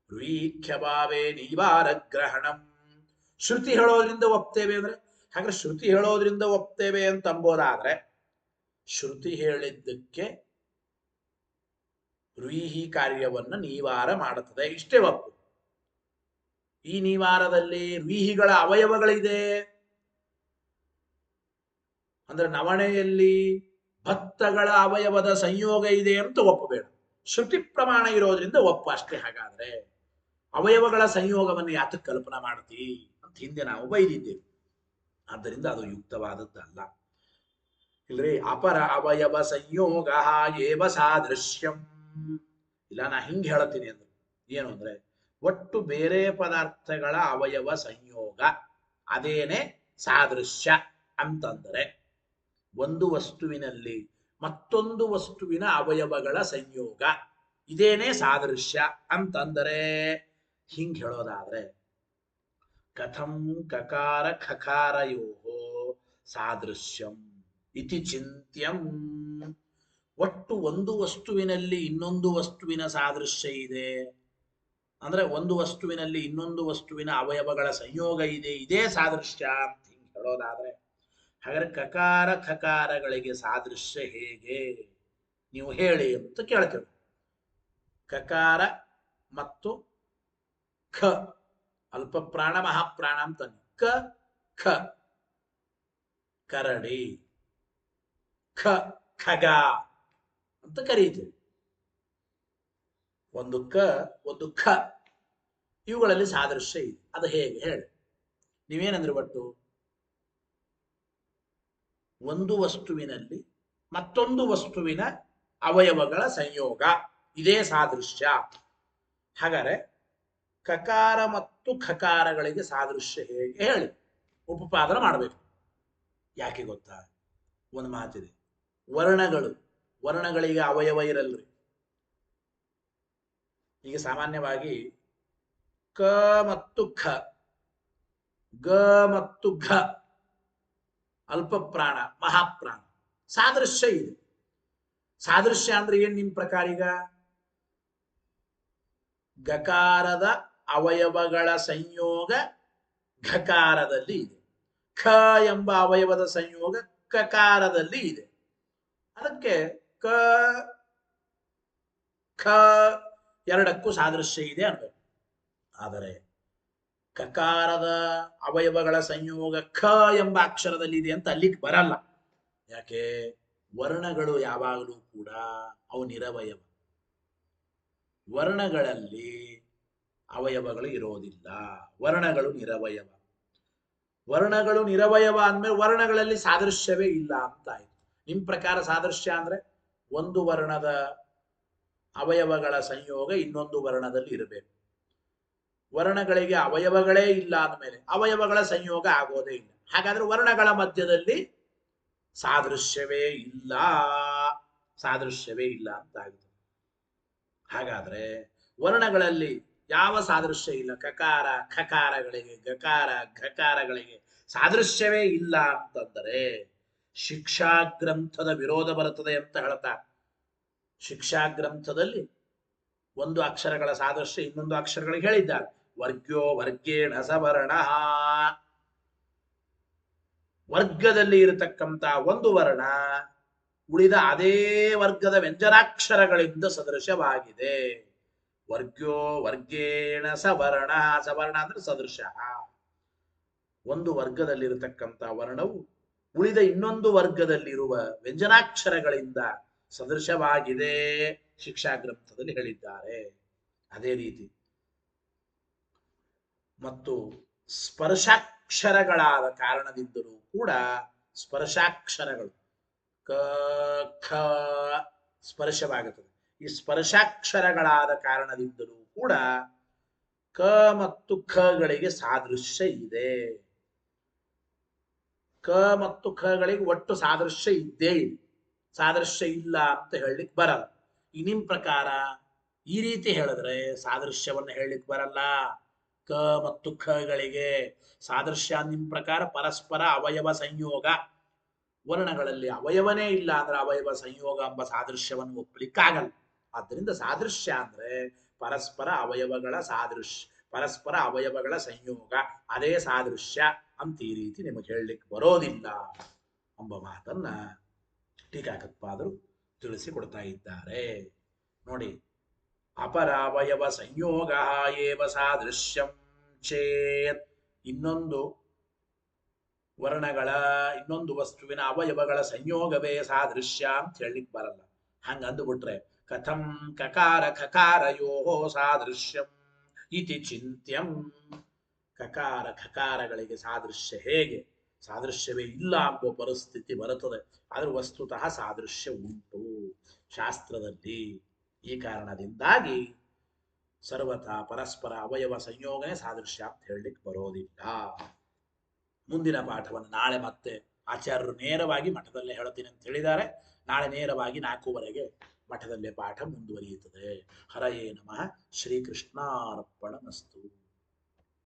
ವ್ರೀಖ್ಯಭಾವೇ ನೀವಾರ ಗ್ರಹಣಂ. ಶ್ರುತಿ ಹೇಳೋದ್ರಿಂದ ಒಪ್ತೇವೆ ಅಂದ್ರೆ ಹಾಗಾದ್ರೆ ಶ್ರುತಿ ಹೇಳೋದ್ರಿಂದ ಒಪ್ತೇವೆ ಅಂತ ಅಂಬೋದಾದ್ರೆ ಶ್ರುತಿ ಹೇಳಿದ್ದಕ್ಕೆ ವ್ರೀಹಿ ಕಾರ್ಯವನ್ನ ನೀವಾರ ಮಾಡುತ್ತದೆ, ಇಷ್ಟೇ ಒಪ್ಪು. ಈ ನೀವಾರದಲ್ಲಿ ವ್ರೀಹಿಗಳ ಅವಯವಗಳಿದೆ ಅಂದ್ರೆ ನವಣೆಯಲ್ಲಿ ಭತ್ತಗಳ ಅವಯವದ ಸಂಯೋಗ ಇದೆ ಅಂತ ಒಪ್ಪಬೇಡ. ಶ್ರುತಿ ಪ್ರಮಾಣ ಇರೋದ್ರಿಂದ ಒಪ್ಪ ಅಷ್ಟೇ. ಹಾಗಾದ್ರೆ ಅವಯವಗಳ ಸಂಯೋಗವನ್ನು ಯಾತಕ್ಕೆ ಕಲ್ಪನಾ ಮಾಡ್ತಿ ಅಂತ ಹಿಂದೆ ನಾವು ಬೈದಿದ್ದೇವೆ. ಆದ್ದರಿಂದ ಅದು ಯುಕ್ತವಾದದ್ದಲ್ಲ. ಇಲ್ರಿ ಅಪರ ಅವಯವ ಸಂಯೋಗ ಏವ ಸಾದೃಶ್ಯಂ. ಇಲ್ಲ ನಾ ಹಿಂಗ್ ಹೇಳತ್ತೀನಿ ಅಂದ್ರೆ ಏನು ಅಂದ್ರೆ ಒಟ್ಟು ಬೇರೆ ಪದಾರ್ಥಗಳ ಅವಯವ ಸಂಯೋಗ ಅದೇನೆ ಸಾದೃಶ್ಯ ಅಂತಂದರೆ ಒಂದು ವಸ್ತುವಿನಲ್ಲಿ ಮತ್ತೊಂದು ವಸ್ತುವಿನ ಅವಯವಗಳ ಸಂಯೋಗ ಇದೇನೆ ಸಾದೃಶ್ಯ ಅಂತಂದರೆ ಹಿಂಗ್ ಹೇಳೋದಾದ್ರೆ ಕಥಂ ಕಕಾರ ಖಕಾರಯೋ ಸಾದೃಶ್ಯಂ ಇತಿ ಚಿಂತ್ಯಂ. ಒಟ್ಟು ಒಂದು ವಸ್ತುವಿನಲ್ಲಿ ಇನ್ನೊಂದು ವಸ್ತುವಿನ ಸಾದೃಶ್ಯ ಇದೆ ಅಂದ್ರೆ ಒಂದು ವಸ್ತುವಿನಲ್ಲಿ ಇನ್ನೊಂದು ವಸ್ತುವಿನ ಅವಯವಗಳ ಸಂಯೋಗ ಇದೆ, ಇದೇ ಸಾದೃಶ್ಯ ಅಂತ ಹಿಂಗೆ ಹೇಳೋದಾದ್ರೆ ಹಾಗಾದ್ರೆ ಕಕಾರ ಖಕಾರಗಳಿಗೆ ಸಾದೃಶ್ಯ ಹೇಗೆ ನೀವು ಹೇಳಿ ಅಂತ ಕೇಳ್ತೇವೆ. ಕಕಾರ ಮತ್ತು ಖ ಅಲ್ಪ ಪ್ರಾಣ ಮಹಾಪ್ರಾಣ ಅಂತ ಕ ಖ ಕರಡಿ, ಖ ಖಗ ಅಂತ ಕರೀತೀವಿ. ಒಂದು ಕ ಒಂದು ಖ ಇವುಗಳಲ್ಲಿ ಸಾದೃಶ್ಯ ಇದೆ. ಅದು ಹೇಗೆ ಹೇಳಿ ನೀವೇನಂದ್ರೆ ಒಟ್ಟು ಒಂದು ವಸ್ತುವಿನಲ್ಲಿ ಮತ್ತೊಂದು ವಸ್ತುವಿನ ಅವಯವಗಳ ಸಂಯೋಗ ಇದೇ ಸಾದೃಶ್ಯ. ಹಾಗಾದ್ರೆ ಕಕಾರ ಮತ್ತು ಖಕಾರಗಳಿಗೆ ಸಾದೃಶ್ಯ ಹೇಗೆ ಹೇಳಿ ಉಪಪಾದನ ಮಾಡಬೇಕು. ಯಾಕೆ ಗೊತ್ತಾ? ಒಂದು ಮಾತಿದೆ, ವರ್ಣಗಳಿಗೆ ಅವಯವ ಇರಲ್ರಿ. ಈಗ ಸಾಮಾನ್ಯವಾಗಿ ಕ ಮತ್ತು ಖ, ಗ ಮತ್ತು ಘ ಅಲ್ಪ ಪ್ರಾಣ ಮಹಾಪ್ರಾಣ ಸಾದೃಶ್ಯ ಇದೆ. ಸಾದೃಶ್ಯ ಅಂದ್ರೆ ಏನ್ ನಿಮ್ ಪ್ರಕಾರ? ಈಗ ಗಕಾರದ ಅವಯವಗಳ ಸಂಯೋಗ ಘಕಾರದಲ್ಲಿ ಇದೆ, ಖ ಎಂಬ ಅವಯವದ ಸಂಯೋಗ ಕಕಾರದಲ್ಲಿ ಇದೆ. ಅದಕ್ಕೆ ಕ ಖ ಎರಡಕ್ಕೂ ಸಾದೃಶ್ಯ ಇದೆ ಅನ್ಬೇಕು. ಆದರೆ ಕಕಾರದ ಅವಯವಗಳ ಸಂಯೋಗ ಖ ಎಂಬ ಅಕ್ಷರದಲ್ಲಿ ಇದೆ ಅಂತ ಅಲ್ಲಿಗೆ ಬರಲ್ಲ. ಯಾಕೆ? ವರ್ಣಗಳು ಯಾವಾಗಲೂ ಕೂಡ ಅವು ನಿರವಯವ. ವರ್ಣಗಳಲ್ಲಿ ಅವಯವಗಳು ಇರೋದಿಲ್ಲ, ವರ್ಣಗಳು ನಿರವಯವ. ವರ್ಣಗಳು ನಿರವಯವ ಅಂದ್ಮೇಲೆ ವರ್ಣಗಳಲ್ಲಿ ಸಾದೃಶ್ಯವೇ ಇಲ್ಲ ಅಂತ ಆಯ್ತು. ನಿಮ್ ಪ್ರಕಾರ ಸಾದೃಶ್ಯ ಅಂದ್ರೆ ಒಂದು ವರ್ಣದ ಅವಯವಗಳ ಸಂಯೋಗ ಇನ್ನೊಂದು ವರ್ಣದಲ್ಲಿ ಇರಬೇಕು. ವರ್ಣಗಳಿಗೆ ಅವಯವಗಳೇ ಇಲ್ಲ ಅಂದಮೇಲೆ ಅವಯವಗಳ ಸಂಯೋಗ ಆಗೋದೇ ಇಲ್ಲ. ಹಾಗಾದ್ರೆ ವರ್ಣಗಳ ಮಧ್ಯದಲ್ಲಿ ಸಾದೃಶ್ಯವೇ ಇಲ್ಲ, ಸಾದೃಶ್ಯವೇ ಇಲ್ಲ ಅಂತ ಆಗಿದೆ. ಹಾಗಾದ್ರೆ ವರ್ಣಗಳಲ್ಲಿ ಯಾವ ಸಾದೃಶ್ಯ ಇಲ್ಲ? ಕಕಾರ ಖಕಾರಗಳಿಗೆ, ಗಕಾರ ಘಕಾರಗಳಿಗೆ ಸಾದೃಶ್ಯವೇ ಇಲ್ಲ ಅಂತಂದರೆ ಶಿಕ್ಷಾ ಗ್ರಂಥದ ವಿರೋಧ ಬರುತ್ತದೆ ಅಂತ ಹೇಳ್ತಾರೆ. ಶಿಕ್ಷಾ ಗ್ರಂಥದಲ್ಲಿ ಒಂದು ಅಕ್ಷರಗಳ ಸಾದೃಶ್ಯ ಇನ್ನೊಂದು ಅಕ್ಷರಗಳಿಗೆ ಹೇಳಿದ್ದಾರೆ. ವರ್ಗ್ಯೋ ವರ್ಗೇಣ ಸವರ್ಣ. ವರ್ಗದಲ್ಲಿ ಇರತಕ್ಕಂತ ಒಂದು ವರ್ಣ ಉಳಿದ ಅದೇ ವರ್ಗದ ವ್ಯಂಜನಾಕ್ಷರಗಳಿಂದ ಸದೃಶವಾಗಿದೆ. ವರ್ಗ್ಯೋ ವರ್ಗೇಣ ಸವರ್ಣ. ಸವರ್ಣ ಅಂದ್ರೆ ಸದೃಶ. ಒಂದು ವರ್ಗದಲ್ಲಿರತಕ್ಕಂಥ ವರ್ಣವು ಉಳಿದ ಇನ್ನೊಂದು ವರ್ಗದಲ್ಲಿರುವ ವ್ಯಂಜನಾಕ್ಷರಗಳಿಂದ ಸದೃಶವಾಗಿದೆ ಶಿಕ್ಷಾ ಗ್ರಂಥದಲ್ಲಿ ಹೇಳಿದ್ದಾರೆ. ಅದೇ ರೀತಿ ಮತ್ತು ಸ್ಪರ್ಶಾಕ್ಷರಗಳಾದ ಕಾರಣದಿಂದಲೂ ಕೂಡ ಸ್ಪರ್ಶಾಕ್ಷರಗಳು ಕ ಖ ಸ್ಪರ್ಶವಾಗುತ್ತದೆ. ಈ ಸ್ಪರ್ಶಾಕ್ಷರಗಳಾದ ಕಾರಣದಿಂದಲೂ ಕೂಡ ಕ ಮತ್ತು ಖಗಳಿಗೆ ಸಾದೃಶ್ಯ ಇದೆ. ಕ ಮತ್ತು ಖಗಳಿಗೆ ಒಟ್ಟು ಸಾದೃಶ್ಯ ಇದ್ದೇ ಇದೆ. ಸಾದೃಶ್ಯ ಇಲ್ಲ ಅಂತ ಹೇಳಲಿಕ್ಕೆ ಬರಲ್ಲ. ಈ ನಿಮ್ ಪ್ರಕಾರ ಈ ರೀತಿ ಹೇಳಿದ್ರೆ ಸಾದೃಶ್ಯವನ್ನು ಹೇಳಲಿಕ್ಕೆ ಬರಲ್ಲ. ಕ ಮತ್ತು ಖಗಳಿಗೆ ಸಾದೃಶ್ಯ ನಿಮ್ ಪ್ರಕಾರ ಪರಸ್ಪರ ಅವಯವ ಸಂಯೋಗ. ವರ್ಣಗಳಲ್ಲಿ ಅವಯವನೇ ಇಲ್ಲ ಅಂದ್ರೆ ಅವಯವ ಸಂಯೋಗ ಎಂಬ ಸಾದೃಶ್ಯವನ್ನು ಒಪ್ಪಲಿಕ್ಕಾಗಲ್ಲ. ಆದ್ದರಿಂದ ಸಾದೃಶ್ಯ ಅಂದ್ರೆ ಪರಸ್ಪರ ಅವಯವಗಳ ಸಾದೃಶ್ಯ, ಪರಸ್ಪರ ಅವಯವಗಳ ಸಂಯೋಗ, ಅದೇ ಸಾದೃಶ್ಯ ಅಂತ ಈ ರೀತಿ ನಿಮಗೆ ಹೇಳಲಿಕ್ಕೆ ಬರೋದಿಲ್ಲ ಎಂಬ ಮಾತನ್ನ ಟೀಕಾಕೃತ್ಪಾದರು ತಿಳಿಸಿಕೊಡ್ತಾ ಇದ್ದಾರೆ. ನೋಡಿ, ಅಪರಾವಯವ ಸಂಯೋಗ ಏವ ಸಾದೃಶ್ಯಂ ಚೇತ್, ಇನ್ನೊಂದು ವರ್ಣಗಳ ಇನ್ನೊಂದು ವಸ್ತುವಿನ ಅವಯವಗಳ ಸಂಯೋಗವೇ ಸಾದೃಶ್ಯ ಅಂತ ಹೇಳಲಿಕ್ಕೆ ಬರಲ್ಲ. ಹಂಗ ಅಂದುಬಿಟ್ರೆ ಕಥಂ ಕಕಾರ ಖಕಾರಯೋ ಸಾದೃಶ್ಯಂ ಇತಿ ಚಿಂತ್ಯಂ. ಕಕಾರ ಖಕಾರಗಳಿಗೆ ಸಾದೃಶ್ಯ ಹೇಗೆ? ಸಾದೃಶ್ಯವೇ ಇಲ್ಲ ಎಂಬ ಪರಿಸ್ಥಿತಿ ಬರುತ್ತದೆ. ಆದ್ರೆ ವಸ್ತುತಃ ಸಾದೃಶ್ಯ ಉಂಟು ಶಾಸ್ತ್ರದಲ್ಲಿ. ಈ ಕಾರಣದಿಂದಾಗಿ ಸರ್ವಥಾ ಪರಸ್ಪರ ಅವಯವ ಸಂಯೋಗನೆ ಸಾದೃಶ್ಯ ಅಂತ ಹೇಳಲಿಕ್ಕೆ ಬರೋದಿಲ್ಲ. ಮುಂದಿನ ಪಾಠವನ್ನು ನಾಳೆ ಮತ್ತೆ ಆಚಾರ್ಯರು ನೇರವಾಗಿ ಮಠದಲ್ಲೇ ಹೇಳ್ತೀನಿ ಅಂತ ಹೇಳಿದ್ದಾರೆ. ನಾಳೆ ನೇರವಾಗಿ 4:15 ಮಠದಲ್ಲೇ ಪಾಠ ಮುಂದುವರಿಯುತ್ತದೆ. ಹರಯೇ ನಮಃ. ಶ್ರೀಕೃಷ್ಣಾರ್ಪಣಮಸ್ತು.